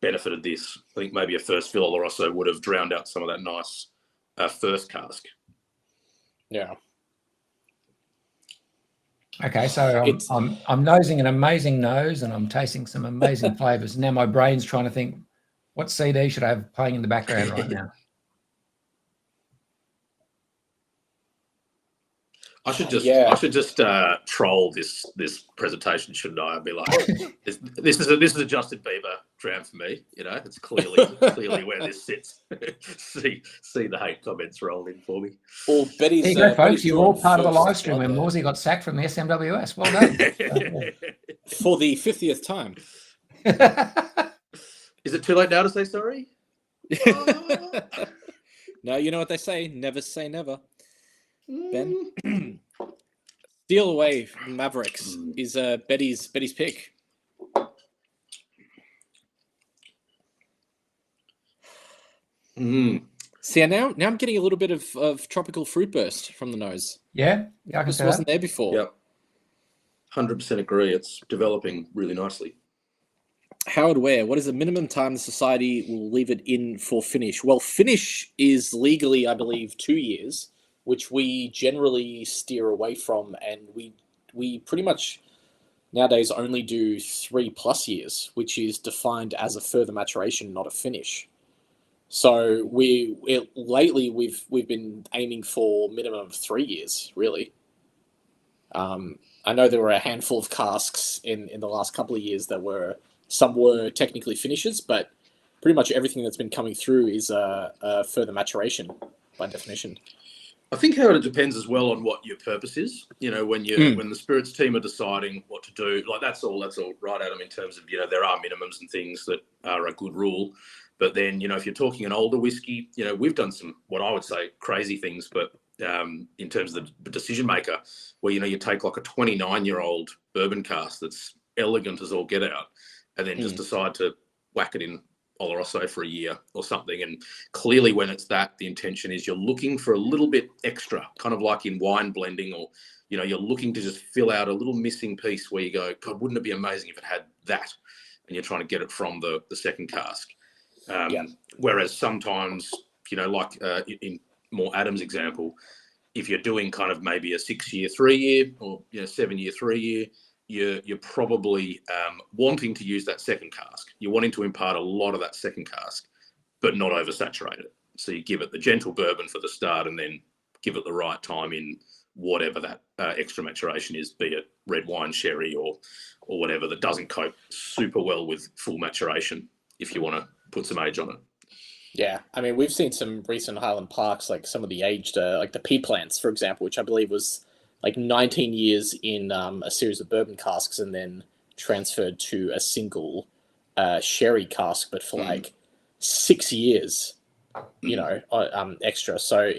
Speaker 3: benefited this. I think maybe a first fill Oloroso would have drowned out some of that nice first cask.
Speaker 1: Yeah.
Speaker 2: Okay, so I'm nosing an amazing nose and I'm tasting some amazing flavours. Now my brain's trying to think, what CD should I have playing in the background right now?
Speaker 3: I should just troll this presentation, shouldn't I? I'd be like, this is a Justin Bieber dram for me. You know, it's clearly where this sits. see the hate comments roll in for me.
Speaker 1: Well, Betty's,
Speaker 2: there you go, folks.
Speaker 1: Betty's
Speaker 2: You're all part of the live stream
Speaker 1: right
Speaker 2: when
Speaker 1: there.
Speaker 2: Morsey got sacked from the SMWS. Well done.
Speaker 1: For the 50th time.
Speaker 3: Is it too late now to say sorry?
Speaker 1: No, you know what they say. Never say never. Ben? Steal Away Mavericks is Betty's pick. See, now I'm getting a little bit of tropical fruit burst from the nose.
Speaker 2: Yeah, I can
Speaker 1: This
Speaker 2: say
Speaker 1: wasn't
Speaker 2: that.
Speaker 1: there before.
Speaker 3: Yep. 100% agree. It's developing really nicely.
Speaker 1: Howard Ware, what is the minimum time the society will leave it in for finish? Well, finish is legally, I believe, 2 years, which we generally steer away from, and we pretty much nowadays only do 3+ years, which is defined as a further maturation, not a finish. So lately we've been aiming for minimum of 3 years, really. I know there were a handful of casks in the last couple of years that some were technically finishes, but pretty much everything that's been coming through is a further maturation by definition.
Speaker 3: I think, Howard, it depends as well on what your purpose is. You know, when the spirits team are deciding what to do, like that's all right, Adam, in terms of, you know, there are minimums and things that are a good rule. But then, you know, if you're talking an older whiskey, you know, we've done some, what I would say, crazy things, but in terms of the decision maker, where, you know, you take like a 29-year-old bourbon cask that's elegant as all get out, and then just decide to whack it in Oloroso for a year or something. And clearly when it's that, the intention is you're looking for a little bit extra, kind of like in wine blending, or, you know, you're looking to just fill out a little missing piece where you go, God, wouldn't it be amazing if it had that? And you're trying to get it from the second cask. Whereas sometimes, you know, like in more Adam's example, if you're doing kind of maybe a 6-year, 3-year, or, you know, 7-year, 3-year, you're probably wanting to use that second cask. You're wanting to impart a lot of that second cask, but not oversaturate it. So you give it the gentle bourbon for the start, and then give it the right time in whatever that extra maturation is, be it red wine, sherry, or whatever, that doesn't cope super well with full maturation, if you want to put some age on it.
Speaker 1: Yeah, I mean, we've seen some recent Highland Parks, like some of the aged, like the pea plants, for example, which I believe was like 19 years in a series of bourbon casks, and then transferred to a single sherry cask, but for like 6 years, you know, extra. So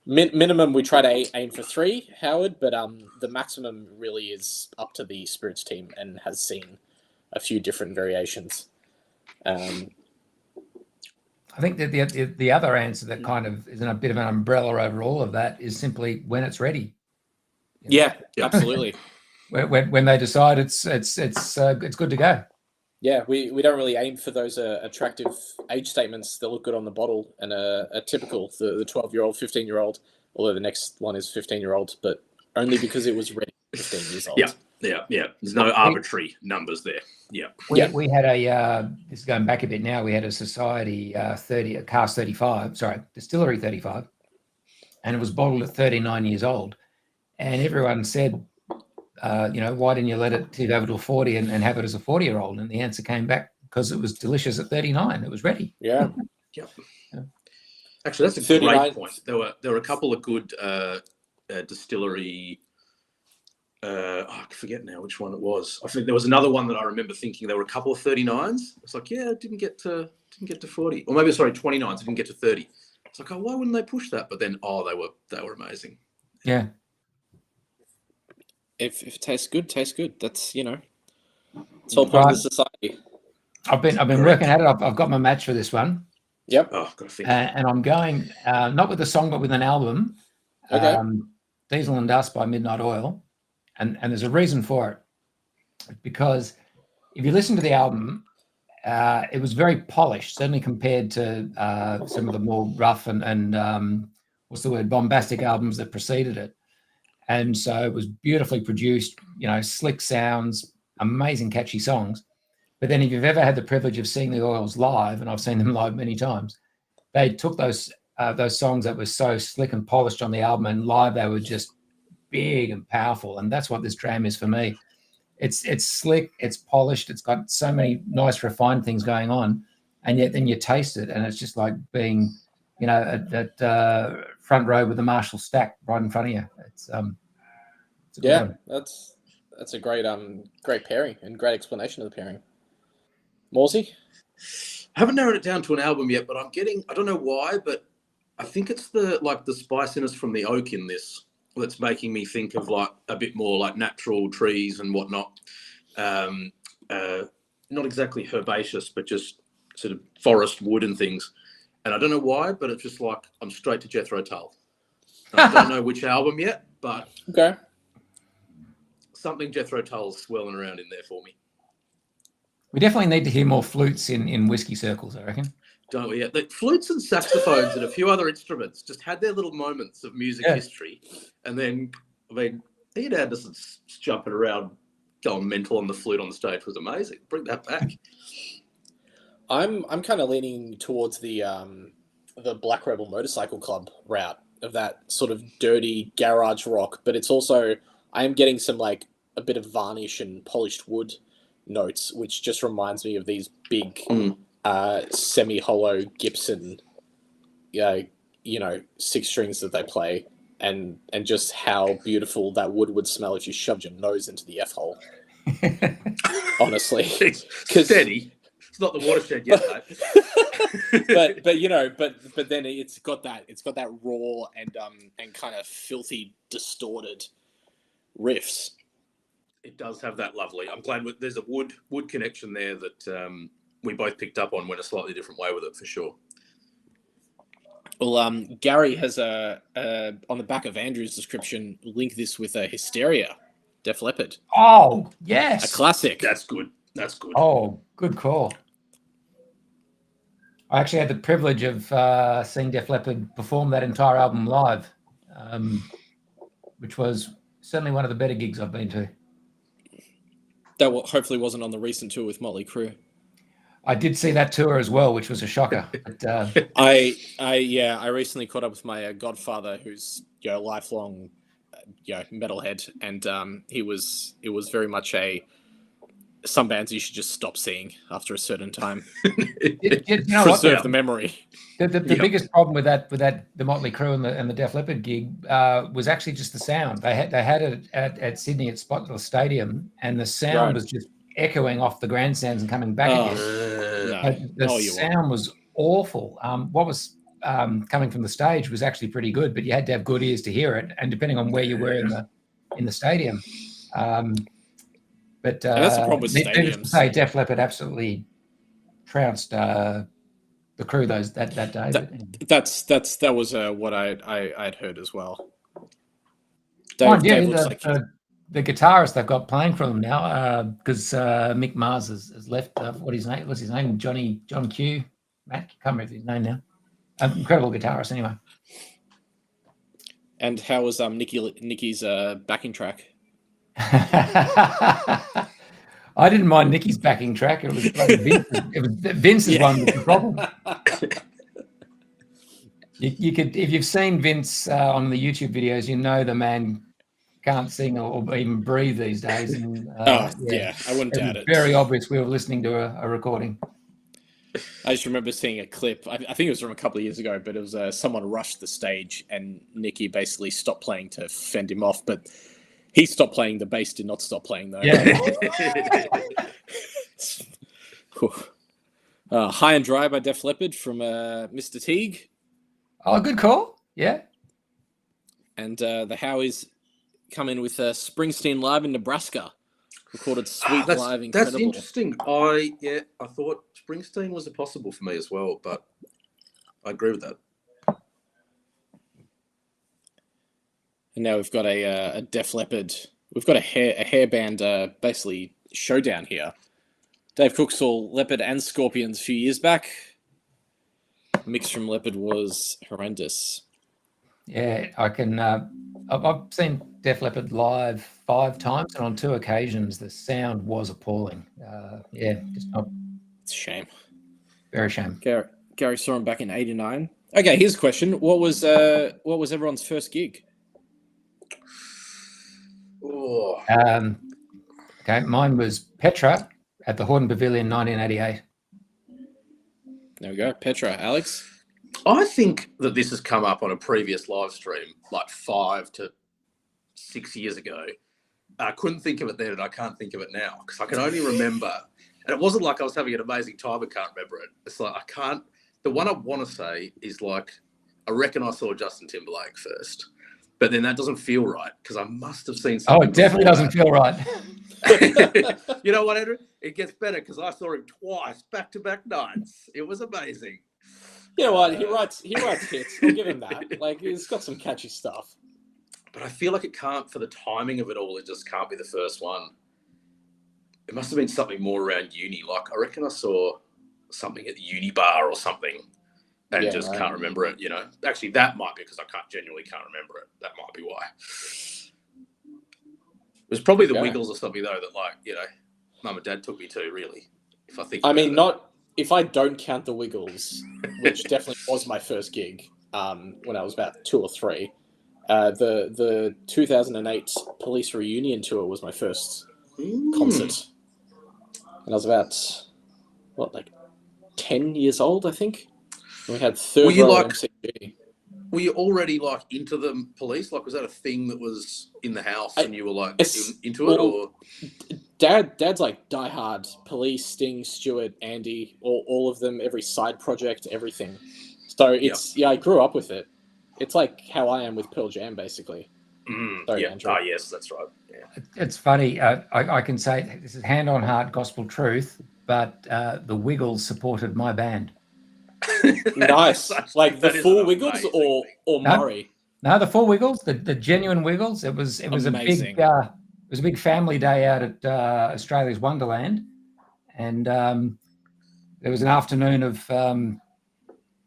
Speaker 1: minimum we try to aim for 3, Howard, but the maximum really is up to the spirits team and has seen a few different variations.
Speaker 2: I think that the other answer that kind of is a bit of an umbrella over all of that is simply when it's ready.
Speaker 1: Yeah, absolutely.
Speaker 2: when they decide it's good to go.
Speaker 1: Yeah, we don't really aim for those attractive age statements that look good on the bottle and a typical, the 12-year-old, 15-year-old, although the next one is 15-year-old, but only because it was ready 15 years old.
Speaker 3: Yeah. There's no arbitrary numbers there. Yeah.
Speaker 2: We had this is going back a bit now, we had a society distillery 35, and it was bottled at 39 years old. And everyone said, you know, why didn't you let it tick over to a 40 and have it as a 40-year-old? And the answer came back, because it was delicious at 39. It was ready.
Speaker 1: Yeah.
Speaker 3: Yeah. Actually, that's a great point. There were a couple of good distillery. I forget now which one it was. I think there was another one that I remember thinking there were a couple of 39s. It's like, yeah, it didn't get to 40, or maybe 29s. It didn't get to 30. It's like, oh, why wouldn't they push that? But then, they were amazing.
Speaker 2: Yeah.
Speaker 1: If it tastes good, tastes good. That's, you know, it's all part of the society.
Speaker 2: I've been working at it. I've got my match for this one.
Speaker 1: Yep.
Speaker 3: Oh, got to think.
Speaker 2: And I'm going not with a song, but with an album.
Speaker 1: Okay.
Speaker 2: Diesel and Dust by Midnight Oil. And there's a reason for it, because if you listen to the album, it was very polished, certainly compared to some of the more rough and bombastic albums that preceded it. And so it was beautifully produced, you know, slick sounds, amazing catchy songs. But then if you've ever had the privilege of seeing the Oils live, and I've seen them live many times, they took those those songs that were so slick and polished on the album, and live they were just big and powerful. And that's what this dram is for me. It's slick, it's polished, it's got so many nice refined things going on, and yet then you taste it and it's just like being, at front row with the Marshall stack right in front of you. It's a good one.
Speaker 1: That's a great pairing and great explanation of the pairing. Morsey?
Speaker 3: I haven't narrowed it down to an album yet, but I don't know why, but I think it's the spiciness from the oak in this that's making me think of like a bit more like natural trees and whatnot. Not exactly herbaceous, but just sort of forest wood and things. And I don't know why, but it's just like I'm straight to Jethro Tull. I don't know which album yet, but
Speaker 1: okay,
Speaker 3: something Jethro Tull's swirling around in there for me.
Speaker 2: We definitely need to hear more flutes in whiskey circles, I reckon.
Speaker 3: Don't we? Yeah. The flutes and saxophones and a few other instruments just had their little moments of music history. And then, Ian Anderson's jumping around, going mental on the flute on the stage was amazing. Bring that back.
Speaker 1: I'm kind of leaning towards the Black Rebel Motorcycle Club route of that sort of dirty garage rock, but it's also, I am getting some like a bit of varnish and polished wood notes, which just reminds me of these big semi-hollow Gibson, 6 strings that they play, and just how beautiful that wood would smell if you shoved your nose into the F-hole. Honestly.
Speaker 3: Steady. It's not the watershed yet,
Speaker 1: mate. but then it's got that raw and kind of filthy, distorted riffs.
Speaker 3: It does have that lovely. I'm glad there's a wood connection there that we both picked up on, went a slightly different way with it for sure.
Speaker 1: Well, Gary has on the back of Andrew's description, link this with a Hysteria, Def Leppard.
Speaker 2: Oh, yes.
Speaker 1: A classic.
Speaker 3: That's good.
Speaker 2: Oh, good call. I actually had the privilege of seeing Def Leppard perform that entire album live, which was certainly one of the better gigs I've been to.
Speaker 1: That hopefully wasn't on the recent tour with Motley Crue.
Speaker 2: I did see that tour as well, which was a shocker. But,
Speaker 1: I recently caught up with my godfather, who's a lifelong metalhead, and it was very much some bands you should just stop seeing after a certain time. Preserve the memory.
Speaker 2: The biggest problem with the Motley Crue and the Def Leppard gig was actually just the sound. They had it at Sydney at Spotless Stadium, and the sound was just echoing off the grandstands and coming back again. The sound was awful. What was coming from the stage was actually pretty good, but you had to have good ears to hear it, and depending on where you were in the stadium. But
Speaker 1: that's the problem with stadiums.
Speaker 2: Say Def Leppard absolutely trounced the Crew that day.
Speaker 1: That was what I'd heard as well.
Speaker 2: Dave looks like the guitarist they've got playing for them now, because Mick Mars has left. What's his name? John Q. Matt, can't remember his name now. Incredible guitarist, anyway.
Speaker 1: And how was Nicky's backing track?
Speaker 2: I didn't mind Nicky's backing track. It was Vince's one was the problem. You could, if you've seen Vince on the YouTube videos, you know the man can't sing or even breathe these days. And,
Speaker 1: I wouldn't doubt it.
Speaker 2: Very obvious we were listening to a recording.
Speaker 1: I just remember seeing a clip. I think it was from a couple of years ago, but it was someone rushed the stage and Nicky basically stopped playing to fend him off, but he stopped playing. The bass did not stop playing, though.
Speaker 2: Yeah.
Speaker 1: High and Dry by Def Leppard from Mr. Teague.
Speaker 2: Oh, good call. Yeah.
Speaker 1: And the Howies come in with Springsteen live in Nebraska. Recorded sweet live, incredible.
Speaker 3: That's interesting. I thought Springsteen was a possible for me as well, but I agree with that.
Speaker 1: And now we've got a Def Leppard. We've got a hair band basically showdown here. Dave Cook saw Leopard and Scorpions a few years back. Mix from Leopard was horrendous.
Speaker 2: Yeah, I can. I've seen Def Leppard live 5 times, and on 2 occasions the sound was appalling.
Speaker 1: Just not. It's a shame.
Speaker 2: Very shame.
Speaker 1: Gary saw him back in '89 Okay, here's a question. What was everyone's first gig?
Speaker 3: Oh.
Speaker 2: Okay, mine was Petra at the Horton Pavilion, 1988.
Speaker 1: There we go, Petra. Alex?
Speaker 3: I think that this has come up on a previous live stream, like 5 to 6 years ago. I couldn't think of it then, and I can't think of it now because I can only remember. And it wasn't like I was having an amazing time. I can't remember it. It's like I can't. The one I want to say is like, I reckon I saw Justin Timberlake first, but then that doesn't feel right because I must have seen something.
Speaker 2: Oh, it definitely doesn't feel right.
Speaker 3: You know what, Andrew? It gets better because I saw him twice, back-to-back nights. It was amazing.
Speaker 1: You know what? He writes hits. I'll give him that. Like, he's got some catchy stuff.
Speaker 3: But I feel like it can't, for the timing of it all, it just can't be the first one. It must have been something more around uni. Like, I reckon I saw something at the uni bar or something and can't remember it, you know. Actually, that might be because I genuinely can't remember it. That might be why. It was probably the Wiggles or something, though, that, like, you know, Mum and Dad took me to, really, if I think
Speaker 1: I mean, not if I don't count the Wiggles, which definitely was my first gig when I was about 2 or 3. The 2008 Police Reunion Tour was my first concert. And I was about, like 10 years old, I think. And we had third row MCG.
Speaker 3: Were you already, like, into the Police? Like, was that a thing that was in the house and you were, like, into it? Or
Speaker 1: Dad's, like, diehard Police, Sting, Stewart, Andy, all of them, every side project, everything. So it's, I grew up with it. It's like how I am with Pearl Jam, basically. Sorry, Andrew.
Speaker 3: Oh, yes, that's right. Yeah.
Speaker 2: It's funny. I can say this is hand on heart gospel truth, but the Wiggles supported my band.
Speaker 1: Nice. Like the full Wiggles or Murray?
Speaker 2: No, the full Wiggles, the genuine Wiggles. It was amazing. A big family day out at Australia's Wonderland, and there was an afternoon of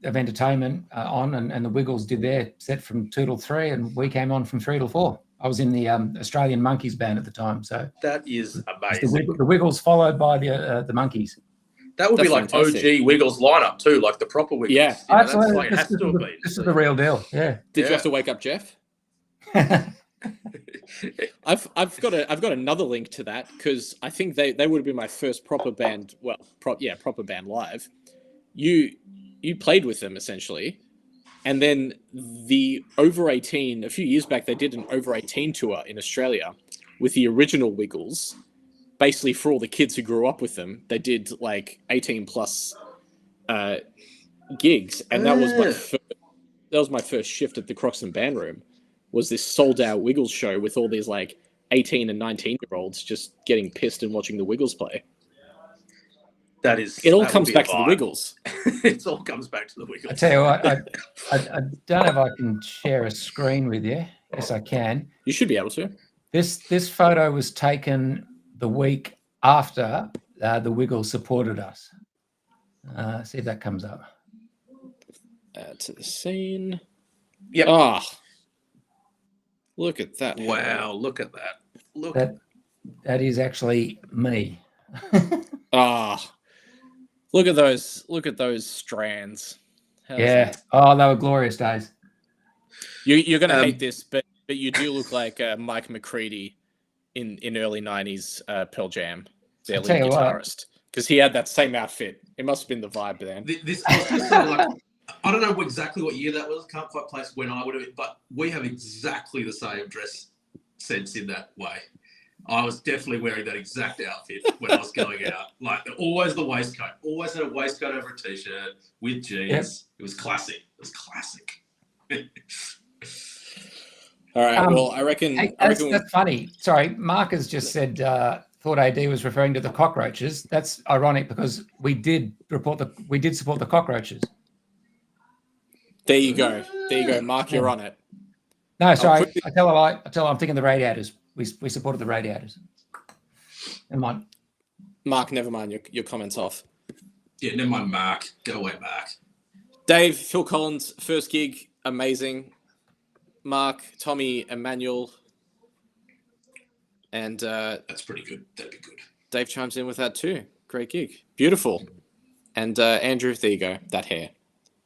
Speaker 2: entertainment on, and the Wiggles did their set from 2 till 3, and we came on from 3 till 4. I was in the Australian Monkeys band at the time, so
Speaker 3: that is amazing.
Speaker 2: The Wiggles followed by the Monkeys.
Speaker 3: That would be like fantastic. OG Wiggles lineup too, like the proper Wiggles.
Speaker 1: Yeah,
Speaker 2: absolutely.
Speaker 3: Like,
Speaker 2: this is the real deal. Yeah.
Speaker 1: Did you have to wake up Jeff? I've got another link to that because I think they would have been my first proper band. Well, proper band live. You played with them essentially, and then the over 18 a few years back they did an over 18 tour in Australia with the original Wiggles. Basically, for all the kids who grew up with them, they did like 18 plus gigs, and that was my first shift at the Croxton Band Room. Was this sold out Wiggles show with all these like 18 and 19-year-olds just getting pissed and watching the Wiggles play. It all comes back to the Wiggles.
Speaker 3: It all comes back to the Wiggles.
Speaker 2: I tell you what, I don't know if I can share a screen with you. Yes, I can.
Speaker 1: You should be able to.
Speaker 2: This photo was taken the week after the Wiggles supported us. See if that comes up.
Speaker 1: To the scene.
Speaker 3: Yep.
Speaker 1: Ah, look at that.
Speaker 3: Wow, look at that.
Speaker 2: That is actually me.
Speaker 1: Look at those strands.
Speaker 2: How's that? Oh, they were glorious days.
Speaker 1: You're gonna hate this, but you do look like Mike McCready in early 90s Pearl Jam, their lead guitarist, because he had that same outfit. It must have been the vibe then.
Speaker 3: This was sort of like, I don't know exactly what year that was. Can't quite place when I would have, but we have exactly the same dress sense in that way. I was definitely wearing that exact outfit when I was going out. Like always the waistcoat. Always had a waistcoat over a t-shirt with jeans. Yep. It was classic.
Speaker 1: All right. Well, I reckon
Speaker 2: that's funny. Sorry, Mark has just said thought AD was referring to the Cockroaches. That's ironic because we did support the Cockroaches.
Speaker 1: There you go, Mark. You're on it.
Speaker 2: No, sorry. I tell I'm thinking the Radiators. We supported the Radiators. Never mind.
Speaker 1: Mark, never mind. Your comments off.
Speaker 3: Yeah, never mind, Mark. Go away, Mark.
Speaker 1: Dave, Phil Collins, first gig, amazing. Mark, Tommy, Emmanuel, and
Speaker 3: that's pretty good. That'd be good.
Speaker 1: Dave chimes in with that too. Great gig, beautiful. And Andrew, there you go. That hair,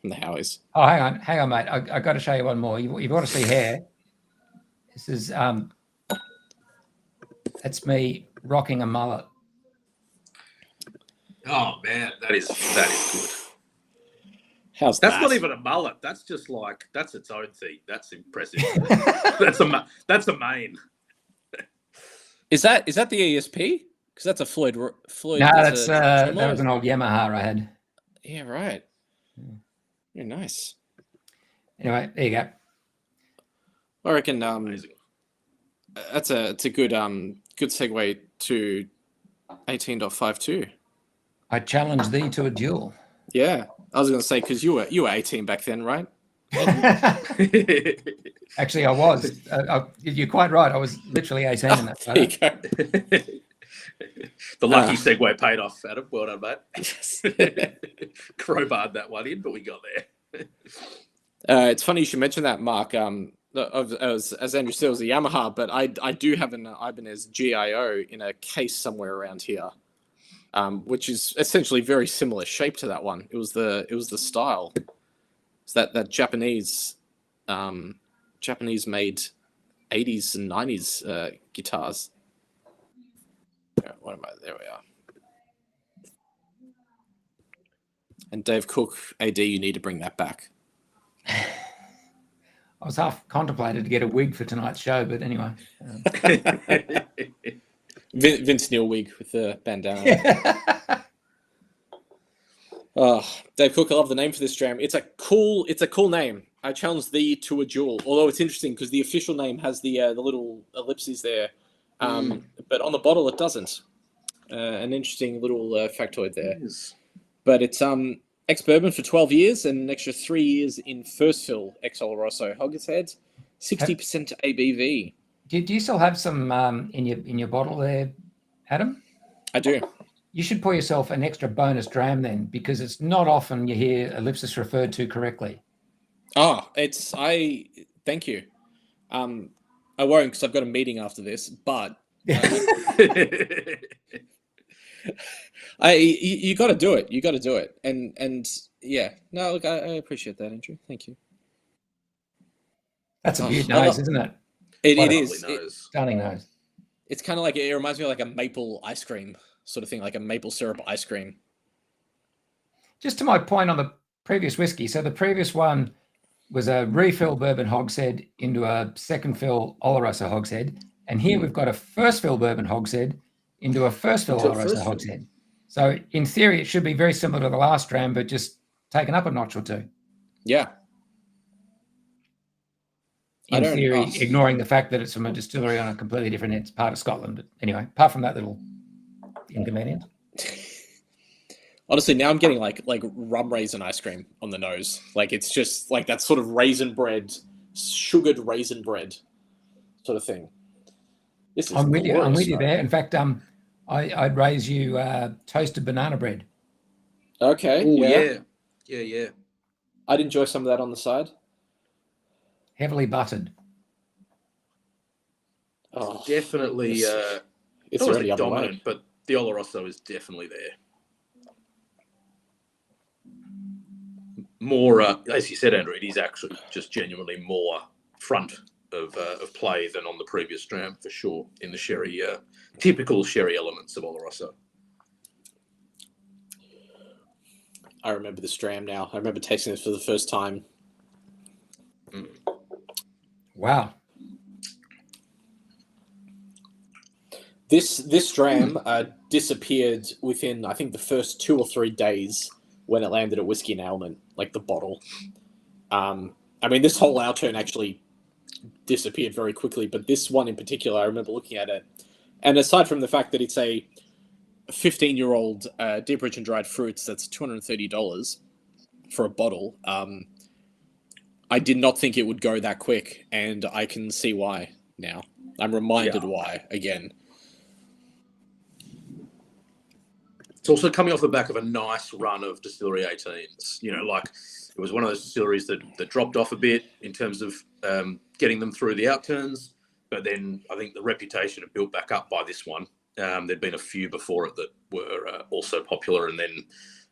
Speaker 1: from the Howies.
Speaker 2: Oh, hang on, mate. I got to show you one more. You've got to see hair. This is that's me rocking a mullet.
Speaker 3: Oh man, that is good.
Speaker 1: How's
Speaker 3: That's
Speaker 1: that?
Speaker 3: not even a mullet. That's just like that's its own thing. That's impressive. that's a main.
Speaker 1: Is that the AESP? Because that's a Floyd.
Speaker 2: No, that was an old Yamaha I had.
Speaker 1: Yeah, right. Yeah, nice.
Speaker 2: Anyway, there you go.
Speaker 1: I reckon that's a good segue to 18.52.
Speaker 2: I challenge thee to a duel.
Speaker 1: Yeah, I was going to say because you were 18 back then, right?
Speaker 2: Actually, I was. You're quite right. I was literally 18 in that photo.
Speaker 3: The lucky segue paid off, Adam. Well done, mate. Crowbarred that one in, but we got there.
Speaker 1: It's funny you should mention that, Mark. As Andrew said, it was a Yamaha, but I do have an Ibanez GIO in a case somewhere around here, which is essentially very similar shape to that one. It was the style. It's that Japanese made 80s and 90s guitars. What am I? There we are. And Dave Cook, AD, you need to bring that back.
Speaker 2: I was half contemplated to get a wig for tonight's show, but anyway.
Speaker 1: Vince Neil wig with the bandana. Oh, Dave Cook, I love the name for this dram. It's a cool name. I challenge thee to a duel. Although it's interesting because the official name has the little ellipses there, but on the bottle it doesn't. An interesting little factoid there.
Speaker 3: Yes.
Speaker 1: But it's ex-bourbon for 12 years and an extra 3 years in first fill ex-Oloroso Hogshead, 60% ABV.
Speaker 2: Do you still have some in your bottle there, Adam?
Speaker 1: I do.
Speaker 2: You should pour yourself an extra bonus dram then, because it's not often you hear ellipsis referred to correctly.
Speaker 1: Oh, thank you. I won't because I've got a meeting after this, but you got to do it. You got to do it. And yeah, no, look, I appreciate that, Andrew. Thank you.
Speaker 2: That's a weird nose, isn't it?
Speaker 1: It is.
Speaker 2: Stunning nose.
Speaker 1: It's kind of like, it reminds me of like a maple ice cream sort of thing, like a maple syrup ice cream.
Speaker 2: Just to my point on the previous whiskey. So the previous one was a refill bourbon hogshead into a second fill Oloroso hogshead. And here we've got a first fill bourbon hogshead into a first fill Oloroso hogshead. So in theory, it should be very similar to the last dram, but just taken up a notch or two.
Speaker 1: Yeah.
Speaker 2: In theory, ignoring the fact that it's from a distillery on a completely different part of Scotland. But anyway, apart from that little inconvenience.
Speaker 1: Honestly, now I'm getting like rum raisin ice cream on the nose. Like it's just like that sort of raisin bread, sugared raisin bread sort of thing. This is
Speaker 2: I'm with you. I'm with you
Speaker 1: right?
Speaker 2: there. In fact, I'd raise you toasted banana bread.
Speaker 1: Okay.
Speaker 3: Ooh, yeah.
Speaker 1: I'd enjoy some of that on the side.
Speaker 2: Heavily buttered.
Speaker 3: Oh, definitely.
Speaker 1: It's
Speaker 3: not
Speaker 1: already
Speaker 3: dominant, but the Oloroso is definitely there. More, as you said, Andrew, it is actually just genuinely more front of play than on the previous dram for sure. In the sherry, typical sherry elements of Oloroso.
Speaker 1: I remember this dram now. I remember tasting this for the first time.
Speaker 2: Wow.
Speaker 1: This dram disappeared within, I think, the first 2 or 3 days when it landed at Whiskey and Ailment, like the bottle. I mean, this whole Outturn actually disappeared very quickly, but this one in particular, I remember looking at it. And aside from the fact that it's a 15-year-old deep rich and dried fruits that's $230 for a bottle, I did not think it would go that quick, and I can see why now. I'm reminded why again.
Speaker 3: It's also coming off the back of a nice run of distillery 18s. You know, like it was one of those distilleries that dropped off a bit in terms of getting them through the outturns. But then I think the reputation had built back up by this one. There'd been a few before it that were also popular. And then,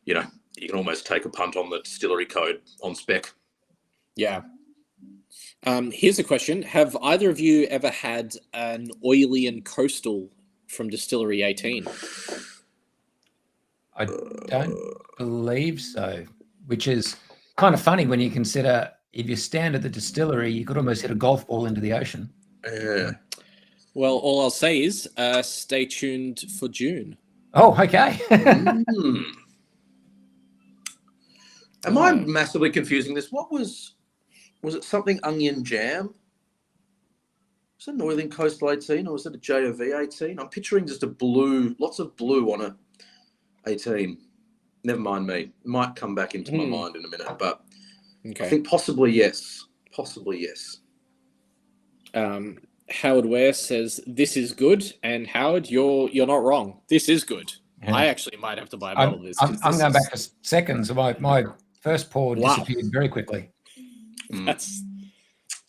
Speaker 3: you know, you can almost take a punt on the distillery code on spec.
Speaker 1: Yeah. Here's a question. Have either of you ever had an oily and coastal from Distillery 18?
Speaker 2: I don't believe so, which is kind of funny when you consider if you stand at the distillery, you could almost hit a golf ball into the ocean.
Speaker 3: Yeah.
Speaker 1: Well, all I'll say is stay tuned for June.
Speaker 2: Oh, okay.
Speaker 3: Am I massively confusing this? What was it something onion jam? Was it an Oiling Coastal 18 or was it a JOV 18? I'm picturing just a blue, lots of blue on a 18. Never mind me. It might come back into my mind in a minute, but I think possibly yes. Possibly yes.
Speaker 1: Howard Ware says this is good, and Howard, you're not wrong. This is good. Yeah. I actually might have to buy a bottle of this.
Speaker 2: I'm going back for seconds. My first pour disappeared very quickly.
Speaker 1: That's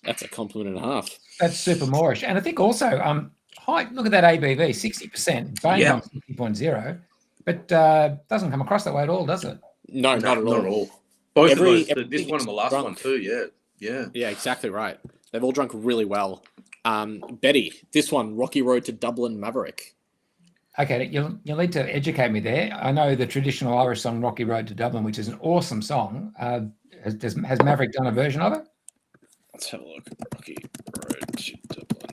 Speaker 1: a compliment and a half.
Speaker 2: That's super Moorish. And I think also, look at that ABV, 60%, Bain on 60.0, but doesn't come across that way at all, does it?
Speaker 1: No, not at all.
Speaker 3: Both of those, this one and the last one too, yeah.
Speaker 1: Yeah, exactly right. They've all drunk really well. Betty, this one, Rocky Road to Dublin Maverick.
Speaker 2: Okay, you'll need to educate me there. I know the traditional Irish song Rocky Road to Dublin, which is an awesome song. Has Maverick done a version of it?
Speaker 1: Let's have a look. Rocky Road to Dublin.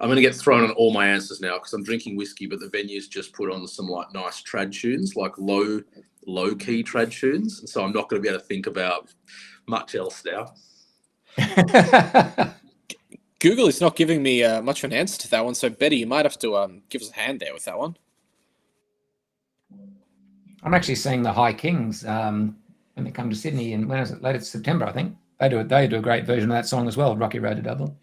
Speaker 3: I'm going to get thrown on all my answers now because I'm drinking whiskey, but the venue's just put on some like nice trad tunes, like low key trad tunes, and so I'm not going to be able to think about much else now.
Speaker 1: Google is not giving me much of an answer to that one, so Betty, you might have to give us a hand there with that one.
Speaker 2: I'm actually seeing the High Kings when they come to Sydney, and when is it? Later September, I think. They do a great version of that song as well, Rocky Road to Dublin.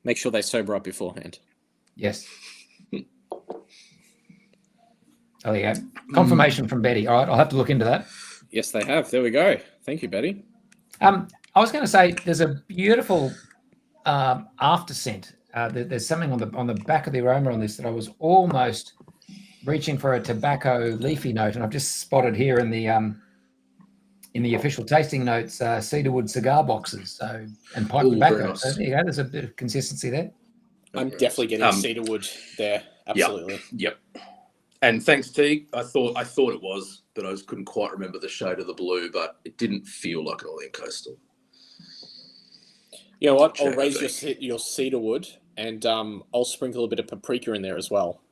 Speaker 1: Make sure they sober up beforehand.
Speaker 2: Yes. Oh, yeah. Confirmation from Betty. All right, I'll have to look into that.
Speaker 1: Yes, they have. There we go. Thank you, Betty.
Speaker 2: I was going to say there's a beautiful after scent. There's something on the back of the aroma on this that I was almost reaching for a tobacco leafy note, and I've just spotted here in the official tasting notes cedarwood cigar boxes and pipe tobacco. Nice. So there you go. There's a bit of consistency there.
Speaker 1: I'm definitely getting cedarwood there. Absolutely.
Speaker 3: Yep. And thanks, Teague. I thought it was, but I just couldn't quite remember the shade of the blue, but it didn't feel like an Oiling Coastal.
Speaker 1: You know what? I'll raise your cedarwood, and I'll sprinkle a bit of paprika in there as well.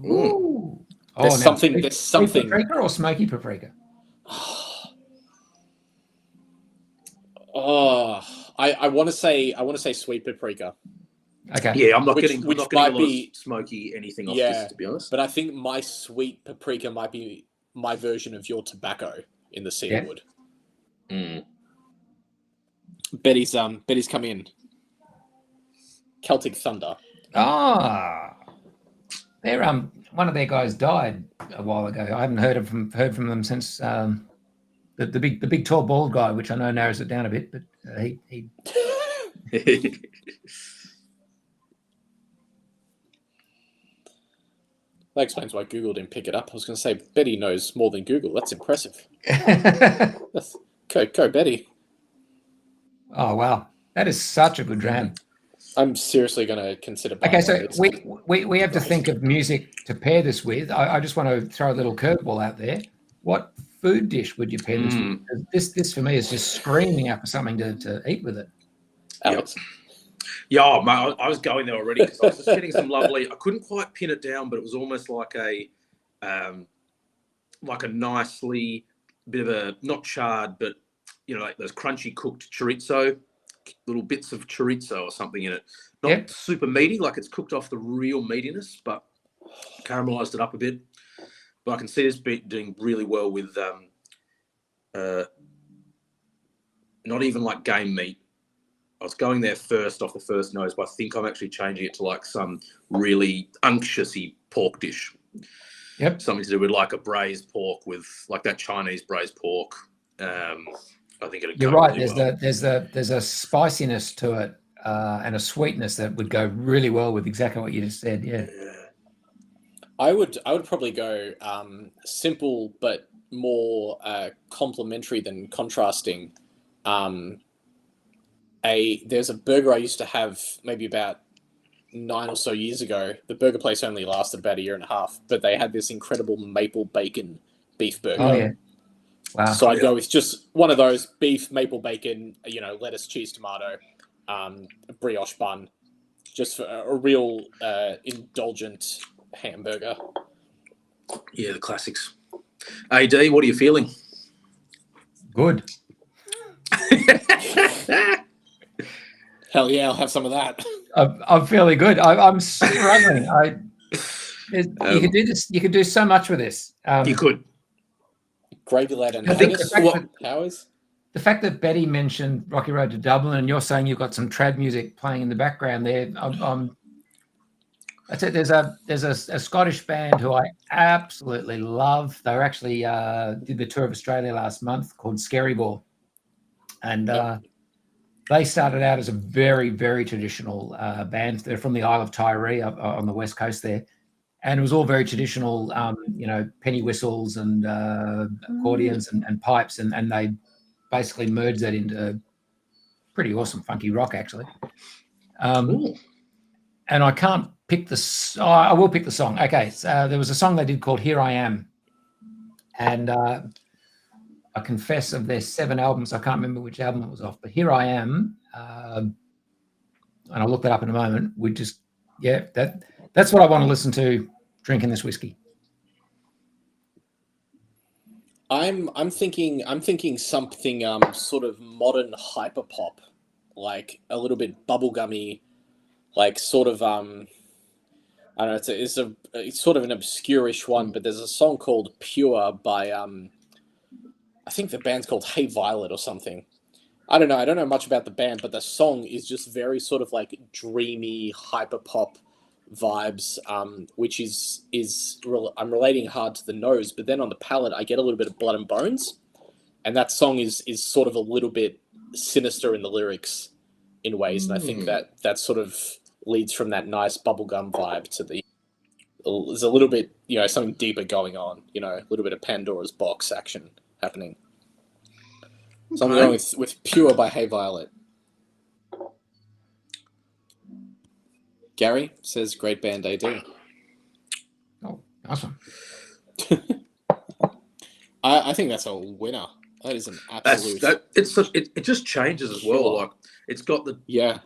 Speaker 2: Ooh.
Speaker 1: There's something.
Speaker 2: Paprika or smoky paprika?
Speaker 1: I want to say sweet paprika.
Speaker 2: Okay.
Speaker 3: Yeah, I'm not getting a lot of smoky anything off this, to be honest.
Speaker 1: But I think my sweet paprika might be my version of your tobacco in the cedarwood.
Speaker 3: Yeah.
Speaker 1: Betty's come in. Celtic Thunder.
Speaker 2: They're one of their guys died a while ago. I haven't heard from them since the big tall bald guy, which I know narrows it down a bit, but he
Speaker 1: That explains why Google didn't pick it up. I was going to say, Betty knows more than Google. That's impressive. Go, Betty.
Speaker 2: Oh, wow. That is such a good dram.
Speaker 1: I'm seriously going to consider.
Speaker 2: Okay, so we have to think of music to pair this with. I just want to throw a little curveball out there. What food dish would you pair this with? This for me is just screaming out for something to eat with it.
Speaker 1: Alex?
Speaker 3: Yeah, I was going there already because I was just getting some lovely. I couldn't quite pin it down, but it was almost like a nicely bit of a not charred, but like those crunchy cooked chorizo, little bits of chorizo or something in it. Not super meaty, like it's cooked off the real meatiness, but caramelized it up a bit. But I can see this doing really well with not even like game meat. I was going there first off the first nose, but I think I'm actually changing it to like some really unctuousy pork dish.
Speaker 2: Yep.
Speaker 3: Something to do with like a braised pork with like that Chinese braised pork. I think it'd
Speaker 2: You're right. Really there's a spiciness to it and a sweetness that would go really well with exactly what you just said. Yeah.
Speaker 1: I would probably go simple but more complementary than contrasting. There's a burger I used to have maybe about 9 or so years ago. The burger place only lasted about a year and a half, but they had this incredible maple bacon beef burger.
Speaker 2: Oh yeah. Wow.
Speaker 1: So I'd go with just one of those beef, maple bacon, lettuce, cheese, tomato, brioche bun, just for a real indulgent hamburger.
Speaker 3: Yeah, the classics. AD, what are you feeling?
Speaker 2: Good.
Speaker 1: Hell yeah, I'll have some of that.
Speaker 2: I'm fairly good. I'm struggling. You could do this. You could do so much with this.
Speaker 3: You could.
Speaker 1: Gravy lad and
Speaker 3: I think
Speaker 1: Powers.
Speaker 2: The fact that Betty mentioned Rocky Road to Dublin, and you're saying you've got some trad music playing in the background there. That's it. There's a Scottish band who I absolutely love. They were actually did the tour of Australia last month called Scary Ball, and they started out as a very, very traditional band. They're from the Isle of Tiree on the west coast there, and it was all very traditional. Penny whistles and accordions and pipes, and they basically merged that into pretty awesome funky rock actually. And I can't pick I will pick the song. Okay, so there was a song they did called Here I Am. And I confess of their 7 albums, I can't remember which album it was off, but Here I Am, and I'll look that up in a moment. That's what I want to listen to drinking this whiskey.
Speaker 1: I'm thinking something sort of modern hyperpop, like a little bit bubblegummy, like sort of I don't know. It's sort of an obscure-ish one, but there's a song called "Pure" by I think the band's called Hey Violet or something. I don't know much about the band, but the song is just very sort of like dreamy hyperpop vibes, which I'm relating hard to the nose, but then on the palate I get a little bit of Blood and Bones, and that song is sort of a little bit sinister in the lyrics in ways, and I think that sort of leads from that nice bubblegum vibe to there's a little bit, something deeper going on, a little bit of Pandora's box action happening. So I'm going with Pure by Hey Violet. Gary says great band AD.
Speaker 2: Oh, awesome.
Speaker 1: I think that's a winner. That is an absolute...
Speaker 3: It just changes as well. Like, it's got the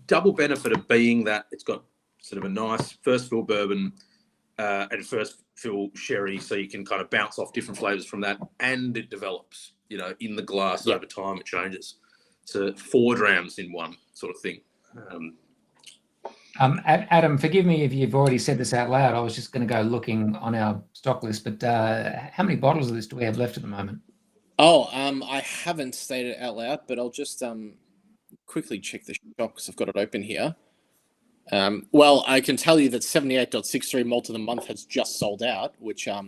Speaker 3: double benefit of being that it's got sort of a nice first fill bourbon and first fill sherry, so you can kind of bounce off different flavors from that, and it develops, in the glass over time. It changes. So 4 drams in one sort of thing.
Speaker 2: Adam, forgive me if you've already said this out loud. I was just going to go looking on our stock list, but how many bottles of this do we have left at the moment?
Speaker 1: Oh, I haven't stated it out loud, but I'll just quickly check the shop because I've got it open here. Well, I can tell you that 78.63 Malt of the Month has just sold out, which I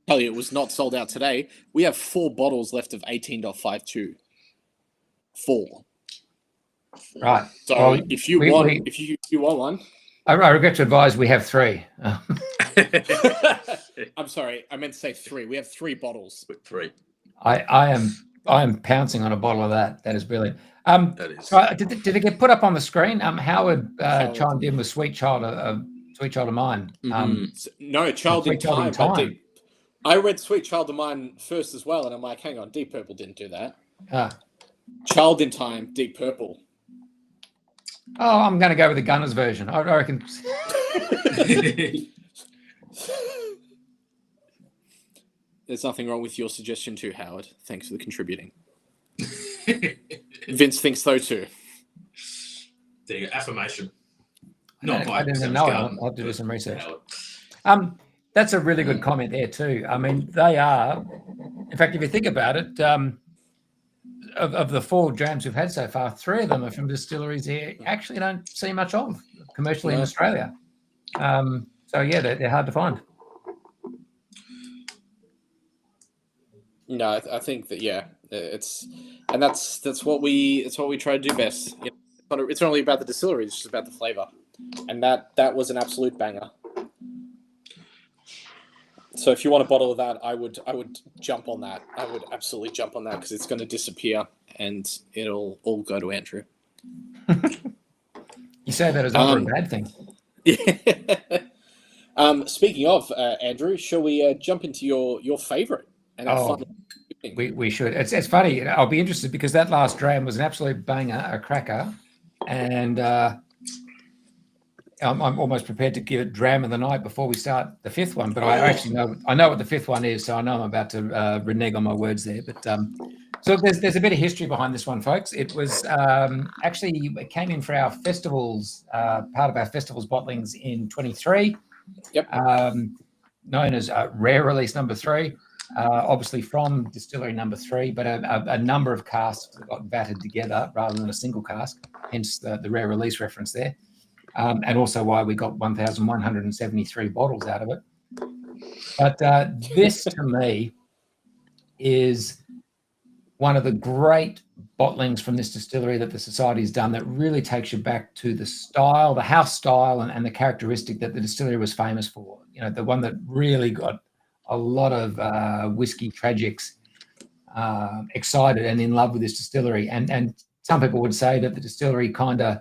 Speaker 1: tell you it was not sold out today. We have 4 bottles left of 18.52. 4.
Speaker 2: Right.
Speaker 1: So if you want one,
Speaker 2: I regret to advise we have 3.
Speaker 1: I'm sorry, I meant to say 3. We have 3 bottles.
Speaker 3: With 3.
Speaker 2: I am pouncing on a bottle of that. That is brilliant.
Speaker 3: That is.
Speaker 2: So did it get put up on the screen? Howard chimed in with "Sweet Child of Mine."
Speaker 1: No, Child in Time. I read "Sweet Child of Mine" first as well, and I'm like, hang on, Deep Purple didn't do that. Child in Time, Deep Purple.
Speaker 2: Oh, I'm going to go with the Gunners version. I reckon.
Speaker 1: There's nothing wrong with your suggestion too, Howard. Thanks for contributing. Vince thinks so too.
Speaker 3: There you go. Affirmation.
Speaker 2: I didn't know. I'll have to do some research. That's a really good comment there too. I mean, they are. In fact, if you think about it, of the 4 drams we've had so far, 3 of them are from distilleries here actually don't see much of commercially in Australia. So yeah, they're hard to find.
Speaker 1: No, I think that that's what we try to do best. it's not only about the distillery; it's just about the flavour, and that was an absolute banger. So if you want a bottle of that, I would jump on that. I would absolutely jump on that because it's going to disappear and it'll all go to Andrew.
Speaker 2: You say that as ever a bad thing.
Speaker 1: Yeah. Speaking of Andrew, shall we jump into your favourite and our fun?
Speaker 2: We should. It's funny. I'll be interested because that last dram was an absolute banger, a cracker, and I'm almost prepared to give it dram of the night before we start the fifth one. But I actually know what the fifth one is, so I know I'm about to renege on my words there. But so there's a bit of history behind this one, folks. It was actually it came in for our festivals, part of our festivals bottlings in 23.
Speaker 1: Yep.
Speaker 2: Known as rare release number 3. Obviously from distillery number 3, but a number of casks that got vatted together rather than a single cask, hence the rare release reference there. And also why we got 1,173 bottles out of it. But this, to me, is one of the great bottlings from this distillery that the Society's done that really takes you back to the style, the house style, and the characteristic that the distillery was famous for. You know, the one that really got a lot of whiskey tragics excited and in love with this distillery. And some people would say that the distillery kind of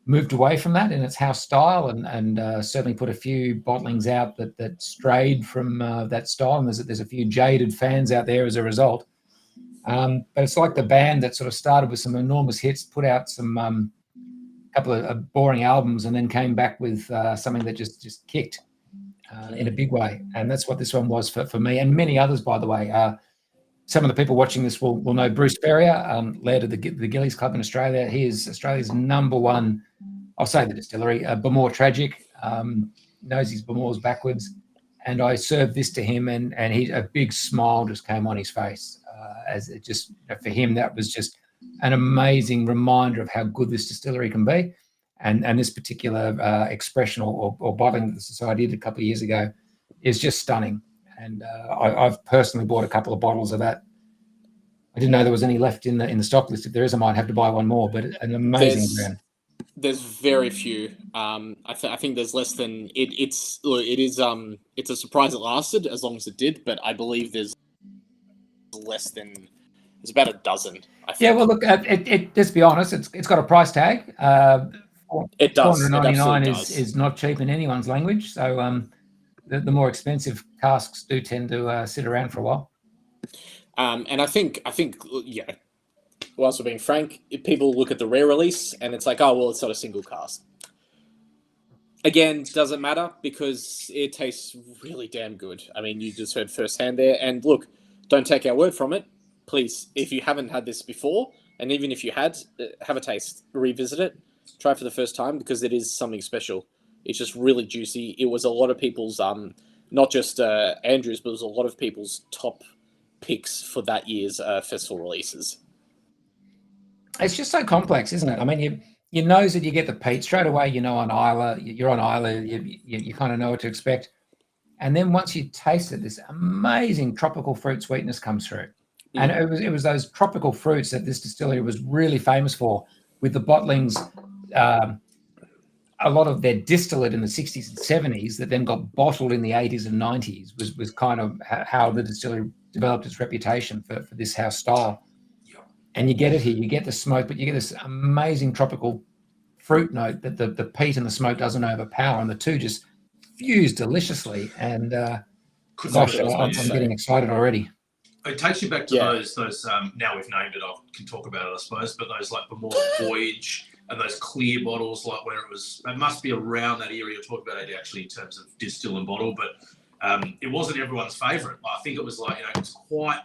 Speaker 2: moved away from that in its house style and certainly put a few bottlings out that strayed from that style. And there's a few jaded fans out there as a result. But it's like the band that sort of started with some enormous hits, put out some couple of boring albums, and then came back with something that just kicked in a big way. And that's what this one was for me and many others, by the way. Some of the people watching this will know Bruce Ferrier, laird of the Gillies Club in Australia. He is Australia's number one, I'll say the distillery, Bamor Tragic, knows his Bamors backwards. And I served this to him, and a big smile just came on his face. As it just, for him, that was just an amazing reminder of how good this distillery can be. And this particular expression or bottling that the Society did a couple of years ago is just stunning. And I've personally bought a couple of bottles of that. I didn't know there was any left in the stock list. If there is, I might have to buy one more. But an amazing brand.
Speaker 1: There's very few. I think there's less than it. It's a surprise it lasted as long as it did. But I believe there's less than. There's about a dozen. I think.
Speaker 2: Yeah. Well, look. Let's be honest. It's got a price tag.
Speaker 1: It does.
Speaker 2: $499 is not cheap in anyone's language. So the more expensive casks do tend to sit around for a while.
Speaker 1: And I think yeah. Whilst we're being frank, if people look at the rare release and it's like, oh well, it's not a single cask. Again, doesn't matter because it tastes really damn good. I mean, you just heard firsthand there. And look, don't take our word from it. Please, if you haven't had this before, and even if you had, have a taste, revisit it, try it for the first time because it is something special. It's just really juicy. It was a lot of people's, not just Andrew's, but it was a lot of people's top picks for that year's festival releases.
Speaker 2: It's just so complex, isn't it? I mean, you nose it, you get the peat straight away. You know, on Isla, you're on Isla, you kind of know what to expect. And then once you taste it, this amazing tropical fruit sweetness comes through. Mm. And it was those tropical fruits that this distillery was really famous for, with the bottlings. A lot of their distillate in the 60s and 70s that then got bottled in the 80s and 90s was kind of how the distillery developed its reputation for this house style. And you get it here, you get the smoke, but you get this amazing tropical fruit note that the peat and the smoke doesn't overpower, and the two just fuse deliciously. And gosh, I'm getting excited already.
Speaker 3: It takes you back to those now we've named it, I can talk about it, I suppose, but those like Bamor Voyage and those clear bottles, like where it must be around that area you're talking about, actually, in terms of distill and bottle, but it wasn't everyone's favourite. I think it was like, it's quite,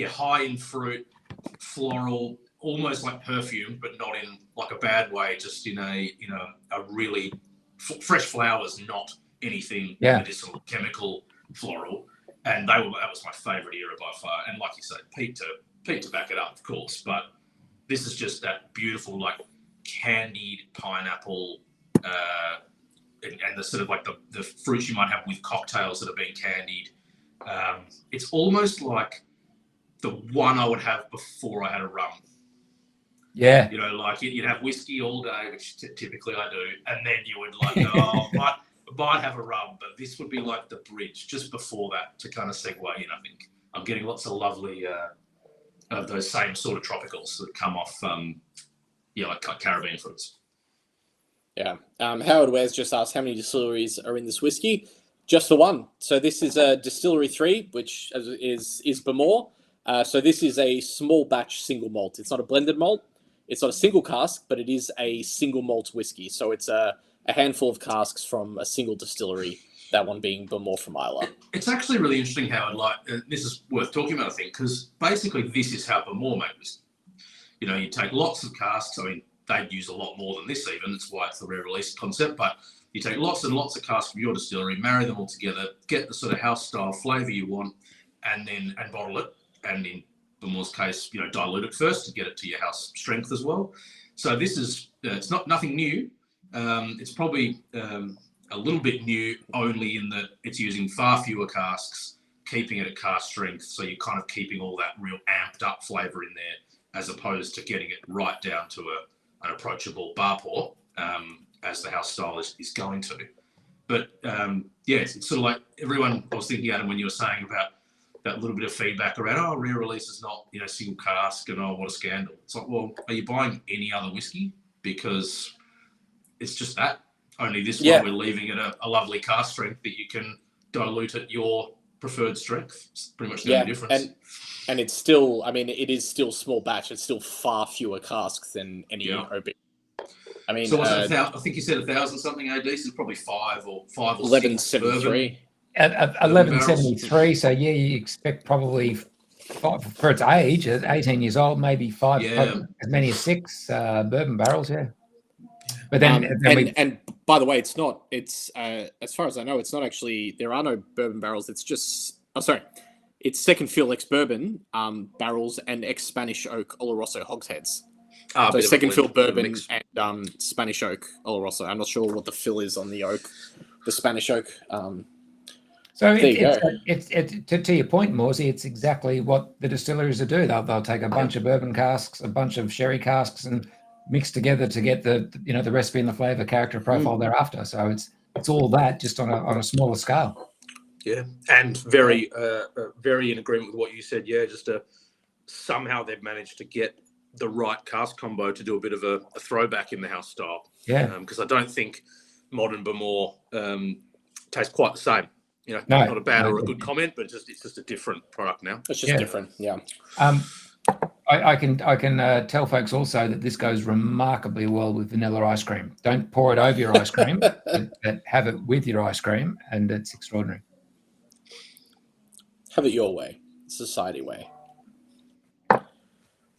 Speaker 3: high in fruit, floral, almost like perfume, but not in like a bad way, just in a really fresh flowers, not anything medicinal, chemical, floral. And that was my favourite era by far. And like you say, peat to back it up, of course. But this is just that beautiful, like candied pineapple, and the sort of like the fruits you might have with cocktails that have been candied. It's almost like the one I would have before I had a rum.
Speaker 2: Yeah.
Speaker 3: You know, like you'd have whiskey all day, which typically I do, and then you would like, oh, might have a rum, but this would be like the bridge just before that to kind of segue in. I think I'm getting lots of lovely of those same sort of tropicals that come off, like Caribbean fruits.
Speaker 1: Yeah. Howard Ware's just asked how many distilleries are in this whiskey. Just the one. So this is Distillery 3, which is Bamore. So this is a small batch single malt. It's not a blended malt. It's not a single cask, but it is a single malt whiskey. So it's a handful of casks from a single distillery, that one being Bamore from Islay.
Speaker 3: It's actually really interesting, Howard. Like, this is worth talking about, I think, because basically this is how Bamore make whiskey. You know, you take lots of casks. I mean, they'd use a lot more than this even. That's why it's the rare release concept. But you take lots and lots of casks from your distillery, marry them all together, get the sort of house style flavour you want, and bottle it. And in Bamore's case, you know, dilute it first to get it to your house strength as well. So this is it's nothing new. It's probably a little bit new only in that it's using far fewer casks, keeping it at cask strength. So you're kind of keeping all that real amped up flavour in there, as opposed to getting it right down to an approachable bar pour, as the house style is going to. But it's sort of like everyone, I was thinking, Adam, when you were saying about that little bit of feedback around, rare release is not, single cask, and what a scandal. It's like, well, are you buying any other whiskey? Because it's just that. Only this one, we're leaving it a lovely cask strength that you can dilute at your preferred strength. It's pretty much the only difference.
Speaker 1: And it's still, I mean, it is still small batch. It's still far fewer casks than any OB. I mean,
Speaker 3: so was it I think you said 1,000 something AD. This is probably 5 or
Speaker 1: 1173.
Speaker 2: At 1173. So you expect probably for its age, at 18 years old, maybe 5, as many as 6 bourbon barrels. Yeah. But then,
Speaker 1: by the way, it's not. It's as far as I know, it's not actually. There are no bourbon barrels. It's just. It's second fill ex bourbon barrels and ex Spanish oak Oloroso hogsheads. So second fill bourbon and Spanish oak Oloroso. I'm not sure what the fill is on the oak, the Spanish oak.
Speaker 2: So it's to your point, Morsey, it's exactly what the distilleries will do. They'll take a bunch of bourbon casks, a bunch of sherry casks, and mix together to get the recipe and the flavor character profile thereafter. So it's all that, just on a smaller scale.
Speaker 3: Yeah, and very in agreement with what you said. Yeah, just somehow they've managed to get the right cask combo to do a bit of a throwback in the house style.
Speaker 2: Yeah,
Speaker 3: because I don't think modern Bamore tastes quite the same. Not a bad or a good comment, but it's just a different product now.
Speaker 1: It's just different. Yeah.
Speaker 2: I can tell folks also that this goes remarkably well with vanilla ice cream. Don't pour it over your ice cream, but have it with your ice cream, and it's extraordinary.
Speaker 1: Have it your way, society way.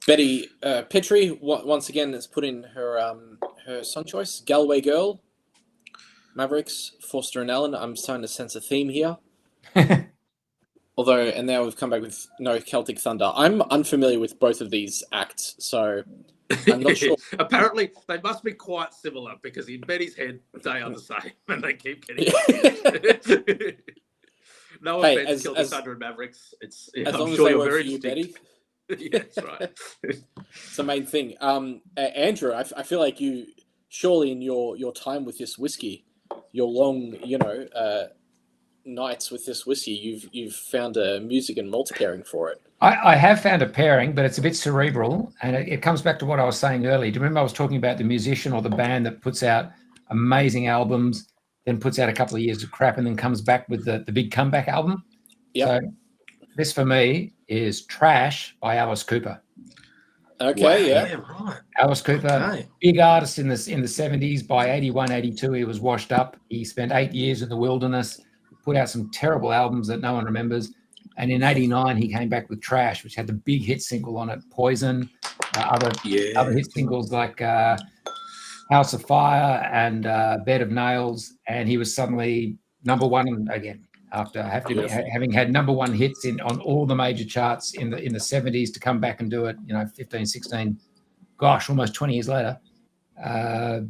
Speaker 1: Betty Petrie once again has put in her song choice, Galway Girl, Mavericks, Forster and Allen. I'm starting to sense a theme here. Although, and now we've come back with No Celtic Thunder. I'm unfamiliar with both of these acts, so I'm not sure.
Speaker 3: Apparently, they must be quite similar because in Betty's head, they are the same, and they keep getting it. No offense, Celtic Thunder and Mavericks. I'm sure you're very
Speaker 1: you, Betty.
Speaker 3: Yeah, that's right.
Speaker 1: It's the main thing. Andrew, I feel like you, surely in your time with this whiskey, your long, nights with this whiskey, you've found a music and malt pairing for it.
Speaker 2: I have found a pairing, but it's a bit cerebral, and it comes back to what I was saying earlier. Do you remember I was talking about the musician or the band that puts out amazing albums, then puts out a couple of years of crap, and then comes back with the big comeback album?
Speaker 1: Yeah.
Speaker 2: So this for me is Trash by Alice Cooper.
Speaker 1: Okay,
Speaker 3: right.
Speaker 2: Alice Cooper, big artist in the 70s. By 81, 82, he was washed up. He spent 8 years in the wilderness, put out some terrible albums that no one remembers. And in 89, he came back with Trash, which had the big hit single on it, Poison, other hit singles like House of Fire and Bed of Nails. And he was suddenly number one again after having had number one hits on all the major charts in the 70s to come back and do it, 15, 16, gosh, almost 20 years later. So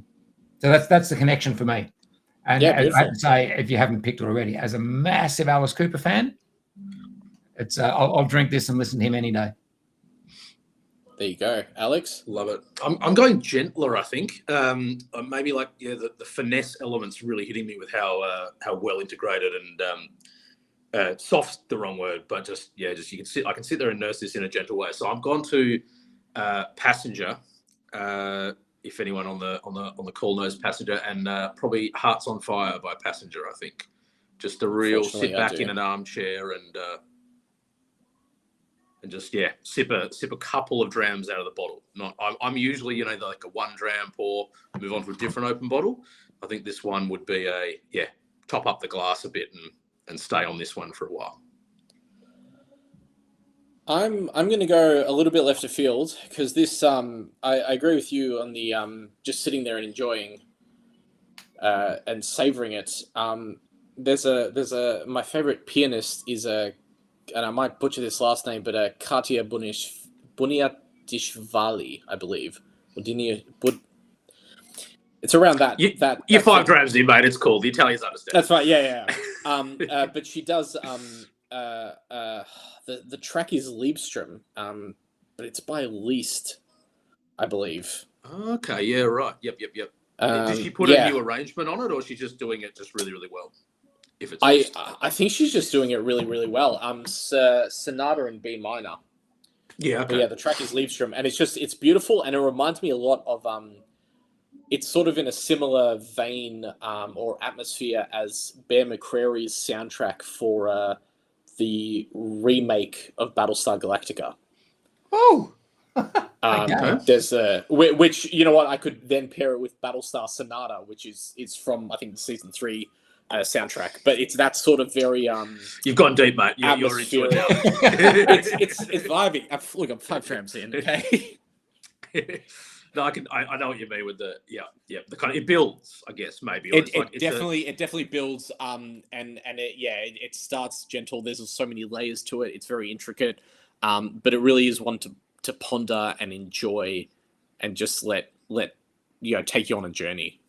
Speaker 2: that's the connection for me. And I have to say, if you haven't picked it already, as a massive Alice Cooper fan, it's I'll drink this and listen to him any day.
Speaker 1: There you go, Alex.
Speaker 3: Love it. I'm going gentler, I think. Maybe like the finesse elements really hitting me with how well integrated and soft's the wrong word, but just you can sit. I can sit there and nurse this in a gentle way. So I'm gone to Passenger. If anyone on the call knows Passenger, and probably Hearts on Fire by Passenger. I think just a real sit back in an armchair and just sip a couple of drams out of the bottle. I'm usually like a one dram pour, move on to a different open bottle. I think this one would be top up the glass a bit and stay on this one for a while.
Speaker 1: I'm going to go a little bit left of field because this I agree with you on the just sitting there and enjoying and savoring it. There's my favorite pianist is and I might butcher this last name, but Katia Buniatishvili, I believe. It's around that.
Speaker 3: You're 5 drams in, mate. It's cool. The Italians understand.
Speaker 1: That's right. Yeah. But she does. The track is Liebstrom, but it's by Least, I believe.
Speaker 3: Okay. Yeah. Right. Yep. Did she put a new arrangement on it, or is she just doing it just really, really well? If it's
Speaker 1: I think she's just doing it really, really well. Sonata in B minor.
Speaker 3: Yeah. Okay.
Speaker 1: But yeah, the track is Liebstrom, and it's beautiful, and it reminds me a lot of it's sort of in a similar vein or atmosphere as Bear McCreary's soundtrack for the remake of Battlestar Galactica.
Speaker 2: Oh.
Speaker 1: There's which you know what, I could then pair it with Battlestar Sonata, which is from I think the season 3 soundtrack, but it's that sort of very
Speaker 3: you've gone deep, mate. You're into it now.
Speaker 1: it's vibing. Look, I'm 5 trams in. Okay.
Speaker 3: No, I know what you mean with the the kind of, it builds, I guess, maybe.
Speaker 1: It definitely builds and it starts gentle. There's so many layers to it. It's very intricate, but it really is one to ponder and enjoy, and just let take you on a journey.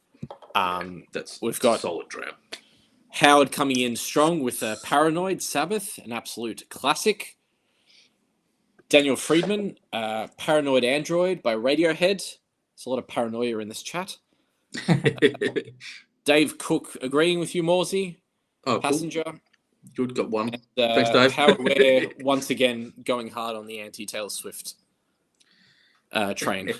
Speaker 1: We've got
Speaker 3: solid dram.
Speaker 1: Howard coming in strong with Paranoid Sabbath, an absolute classic. Daniel Friedman, Paranoid Android by Radiohead. There's a lot of paranoia in this chat. Dave Cook agreeing with you, Morsey.
Speaker 3: Oh,
Speaker 1: Passenger.
Speaker 3: Cool. Good, got one.
Speaker 1: And,
Speaker 3: thanks, Dave.
Speaker 1: Howard Ware once again going hard on the anti-Taylor Swift train.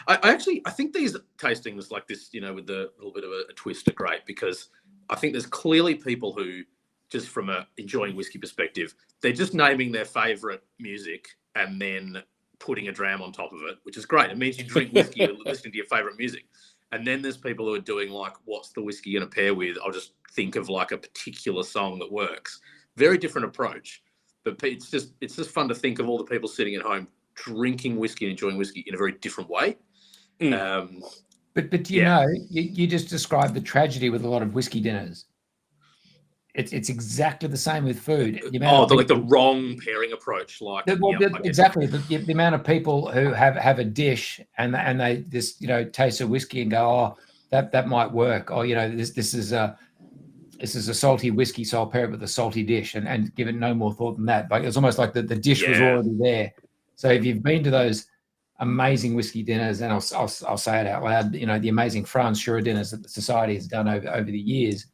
Speaker 3: I think these tastings like this, with a little bit of a twist, are great because I think there's clearly people who, just from a enjoying whiskey perspective, they're just naming their favourite music and then putting a dram on top of it, which is great. It means you drink whiskey listening to your favourite music. And then there's people who are doing like, what's the whiskey going to pair with? I'll just think of like a particular song that works. Very different approach, but it's just fun to think of all the people sitting at home drinking whiskey and enjoying whiskey in a very different way.
Speaker 2: But you just described the tragedy with a lot of whiskey dinners. It's exactly the same with food.
Speaker 3: The wrong pairing approach.
Speaker 2: Exactly. The amount of people who have a dish and they just taste a whiskey and go, oh, that might work. Oh, this is a salty whiskey, so I'll pair it with a salty dish and give it no more thought than that. But it's almost like the dish was already there. So if you've been to those amazing whiskey dinners, and I'll say it out loud, the amazing Franz Schurer dinners that the society has done over the years.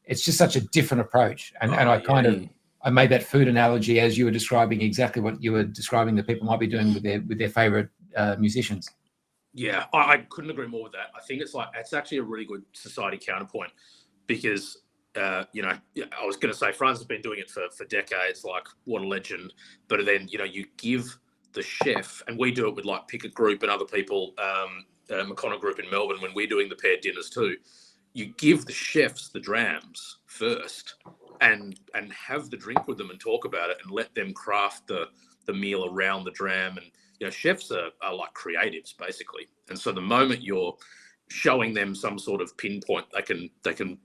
Speaker 2: It's just such a different approach. And I made that food analogy as you were describing exactly what you were describing that people might be doing with their favorite musicians.
Speaker 3: Yeah, I couldn't agree more with that. I think it's actually a really good society counterpoint because, I was going to say Franz has been doing it for decades, like what a legend. But then, you give the chef, and we do it with like Pickett Group and other people, McConnell Group in Melbourne, when we're doing the paired dinners too. You give the chefs the drams first and have the drink with them and talk about it and let them craft the meal around the dram. And, chefs are like creatives basically. And so the moment you're showing them some sort of pinpoint, they can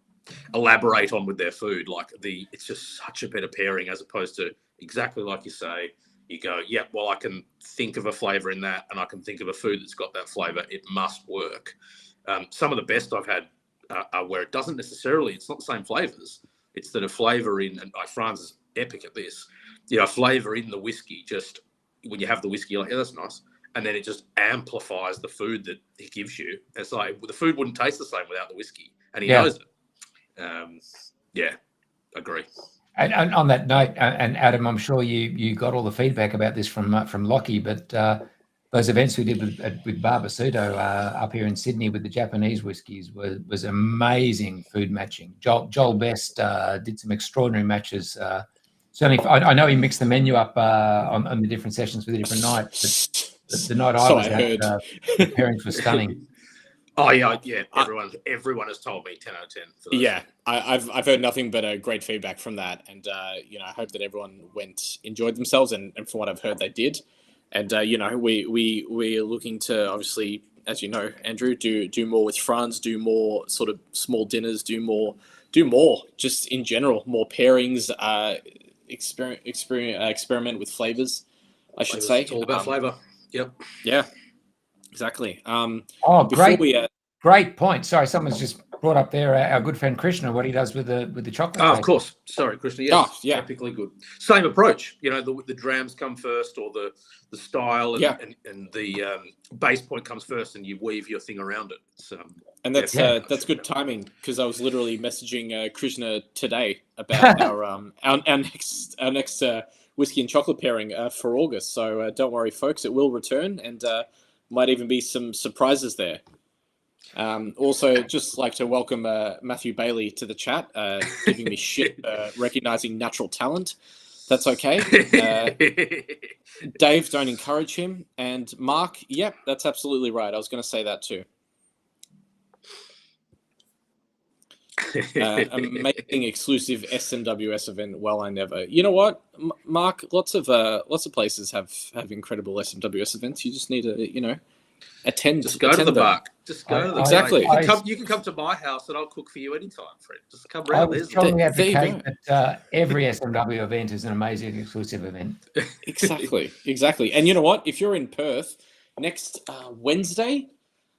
Speaker 3: elaborate on with their food. It's just such a better pairing as opposed to exactly like you say, you go, I can think of a flavour in that and I can think of a food that's got that flavour. It must work. Some of the best I've had, where it doesn't necessarily, it's not the same flavors. It's that a flavor in, and Franz is epic at this, a flavor in the whiskey just, when you have the whiskey, you're like, yeah, that's nice. And then it just amplifies the food that it gives you. It's like the food wouldn't taste the same without the whiskey, and he knows it. Yeah, agree.
Speaker 2: And on that note, and Adam, I'm sure you got all the feedback about this from Lockie, but those events we did with Barbasuto up here in Sydney with the Japanese whiskies was amazing food matching. Joel Best did some extraordinary matches. Certainly, I know he mixed the menu up on the different sessions for the different nights, but the night I was at, the pairings were stunning.
Speaker 3: Oh yeah. Everyone has told me 10 out of 10. For those.
Speaker 1: Yeah, I've heard nothing but great feedback from that, and I hope that everyone enjoyed themselves, and from what I've heard, they did. And we're looking to, obviously, as you know, Andrew, do more with friends, do more sort of small dinners, do more just in general, more pairings, experiment with flavors, I should say.
Speaker 3: It's all about flavor. Yep.
Speaker 1: Yeah. Exactly.
Speaker 2: Great point. Sorry, someone's just brought up there our good friend Krishna, what he does with the chocolate.
Speaker 3: Oh, of course. Sorry, Krishna. Yes.
Speaker 1: Oh, yeah.
Speaker 3: Typically good. Same approach. The drams come first, or the style, and the base point comes first, and you weave your thing around it.
Speaker 1: And that's good timing, because I was literally messaging Krishna today about our next whiskey and chocolate pairing for August. So don't worry, folks, it will return, and might even be some surprises there. Also, just like to welcome Matthew Bailey to the chat, giving me shit, recognizing natural talent. That's okay. Dave, don't encourage him. And Mark, yep, that's absolutely right. I was going to say that too. Amazing exclusive SNWS event. Well, I never. You know what, Mark? Lots of places have incredible SNWS events. You just need to, attend.
Speaker 3: Just go to the bar. Just go to the
Speaker 1: exactly.
Speaker 3: You can come to my house and I'll cook for you anytime, Fred. Just come round.
Speaker 2: I would strongly advocate that every SMW event is an amazing exclusive event.
Speaker 1: Exactly. And you know what? If you're in Perth next Wednesday,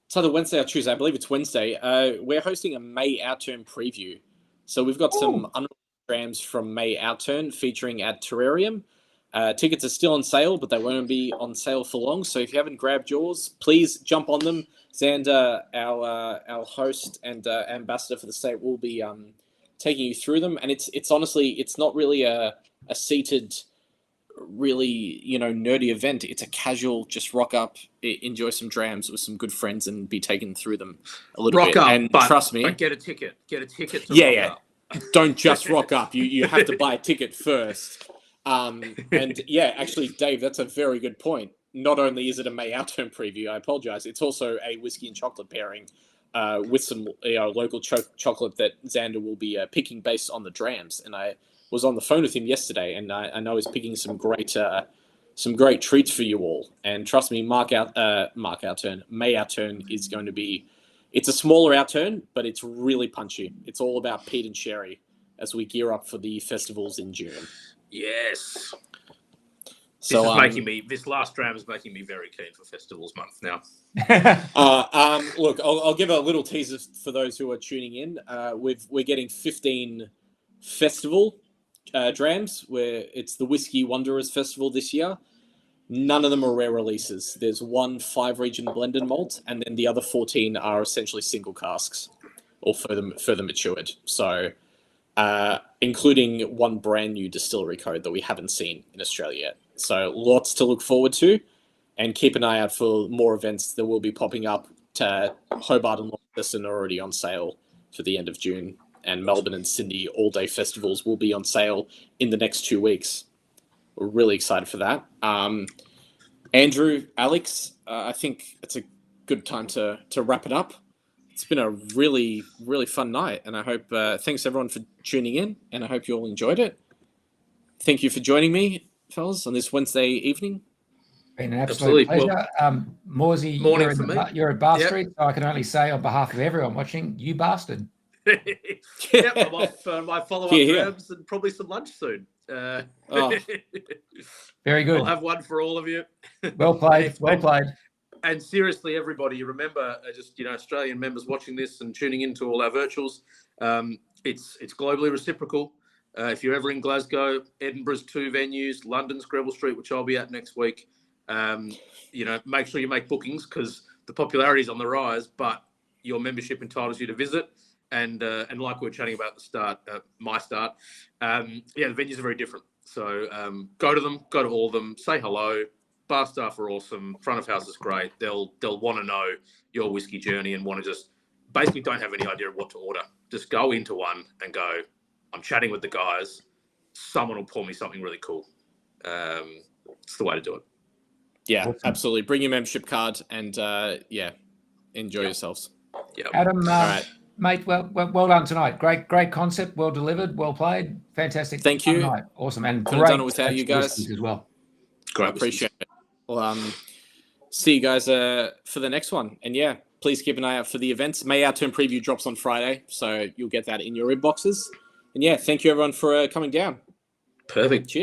Speaker 1: it's either Wednesday or Tuesday. I believe it's Wednesday. We're hosting a May Outturn preview. So we've got some unreleased drams from May Outturn featuring at Terrarium. Tickets are still on sale, but they won't be on sale for long. So if you haven't grabbed yours, please jump on them. Xander, our host and ambassador for the state, will be taking you through them. And it's honestly, it's not really a seated, really nerdy event. It's a casual, just rock up, enjoy some drams with some good friends, and be taken through them a little bit. And trust me,
Speaker 3: get a ticket. Get a ticket. To rock up.
Speaker 1: Don't just rock up. You have to buy a ticket first. And yeah, actually, Dave, that's a very good point. Not only is it a May Outturn preview, I apologize, it's also a whiskey and chocolate pairing with some local chocolate that Xander will be picking based on the drams. And I was on the phone with him yesterday, and I know he's picking some great treats for you all. And trust me, May Outturn is going to be. It's a smaller Outturn, but it's really punchy. It's all about peat and sherry as we gear up for the festivals in June.
Speaker 3: Yes.
Speaker 1: So
Speaker 3: this last dram is making me very keen for festivals month now.
Speaker 1: Look, I'll give a little teaser for those who are tuning in. We're getting 15 festival drams, where it's the Whiskey Wanderers Festival this year. None of them are rare releases. There's one 5-region blended malt, and then the other 14 are essentially single casks or further matured. So. Including one brand new distillery code that we haven't seen in Australia yet. So lots to look forward to, and keep an eye out for more events that will be popping up. To Hobart and Launceston are already on sale for the end of June, and Melbourne and Sydney all-day festivals will be on sale in the next 2 weeks. We're really excited for that. Andrew, Alex, I think it's a good time to wrap it up. It's been a really, really fun night, and I hope, thanks everyone for tuning in, and I hope you all enjoyed it. Thank you for joining me, fellas, on this Wednesday evening.
Speaker 2: Been an absolute pleasure. Morsey, you're at Bar Street, so I can only say on behalf of everyone watching, you bastard.
Speaker 3: Yep, I'm off my follow-up drams and probably some lunch soon.
Speaker 2: Very good.
Speaker 3: I'll have one for all of you.
Speaker 2: Well played.
Speaker 3: And seriously, everybody, remember, Australian members watching this and tuning into all our virtuals, it's globally reciprocal. If you're ever in Glasgow, Edinburgh's 2 venues, London's Greville Street, which I'll be at next week. Make sure you make bookings because the popularity is on the rise, but your membership entitles you to visit. And like we were chatting about at the start, my start, the venues are very different. So go to them, go to all of them, say hello. Bar staff are awesome. Front of house is great. They'll want to know your whiskey journey and want to just basically don't have any idea of what to order. Just go into one and go, I'm chatting with the guys. Someone will pour me something really cool. It's the way to do it.
Speaker 1: Yeah,
Speaker 2: awesome.
Speaker 1: Absolutely. Bring your membership card and enjoy yourselves.
Speaker 3: Yeah.
Speaker 2: Adam,
Speaker 1: all right.
Speaker 2: mate, well done tonight. Great concept, well delivered, well played, fantastic.
Speaker 1: Thank you.
Speaker 2: Night. Awesome, and
Speaker 1: couldn't have done it without you guys
Speaker 2: as well.
Speaker 3: Great,
Speaker 1: appreciate it. Well, see you guys for the next one, and please keep an eye out for the events. May Outturn preview drops on Friday, so you'll get that in your inboxes. And thank you everyone for coming down.
Speaker 3: Perfect.
Speaker 1: Cheers.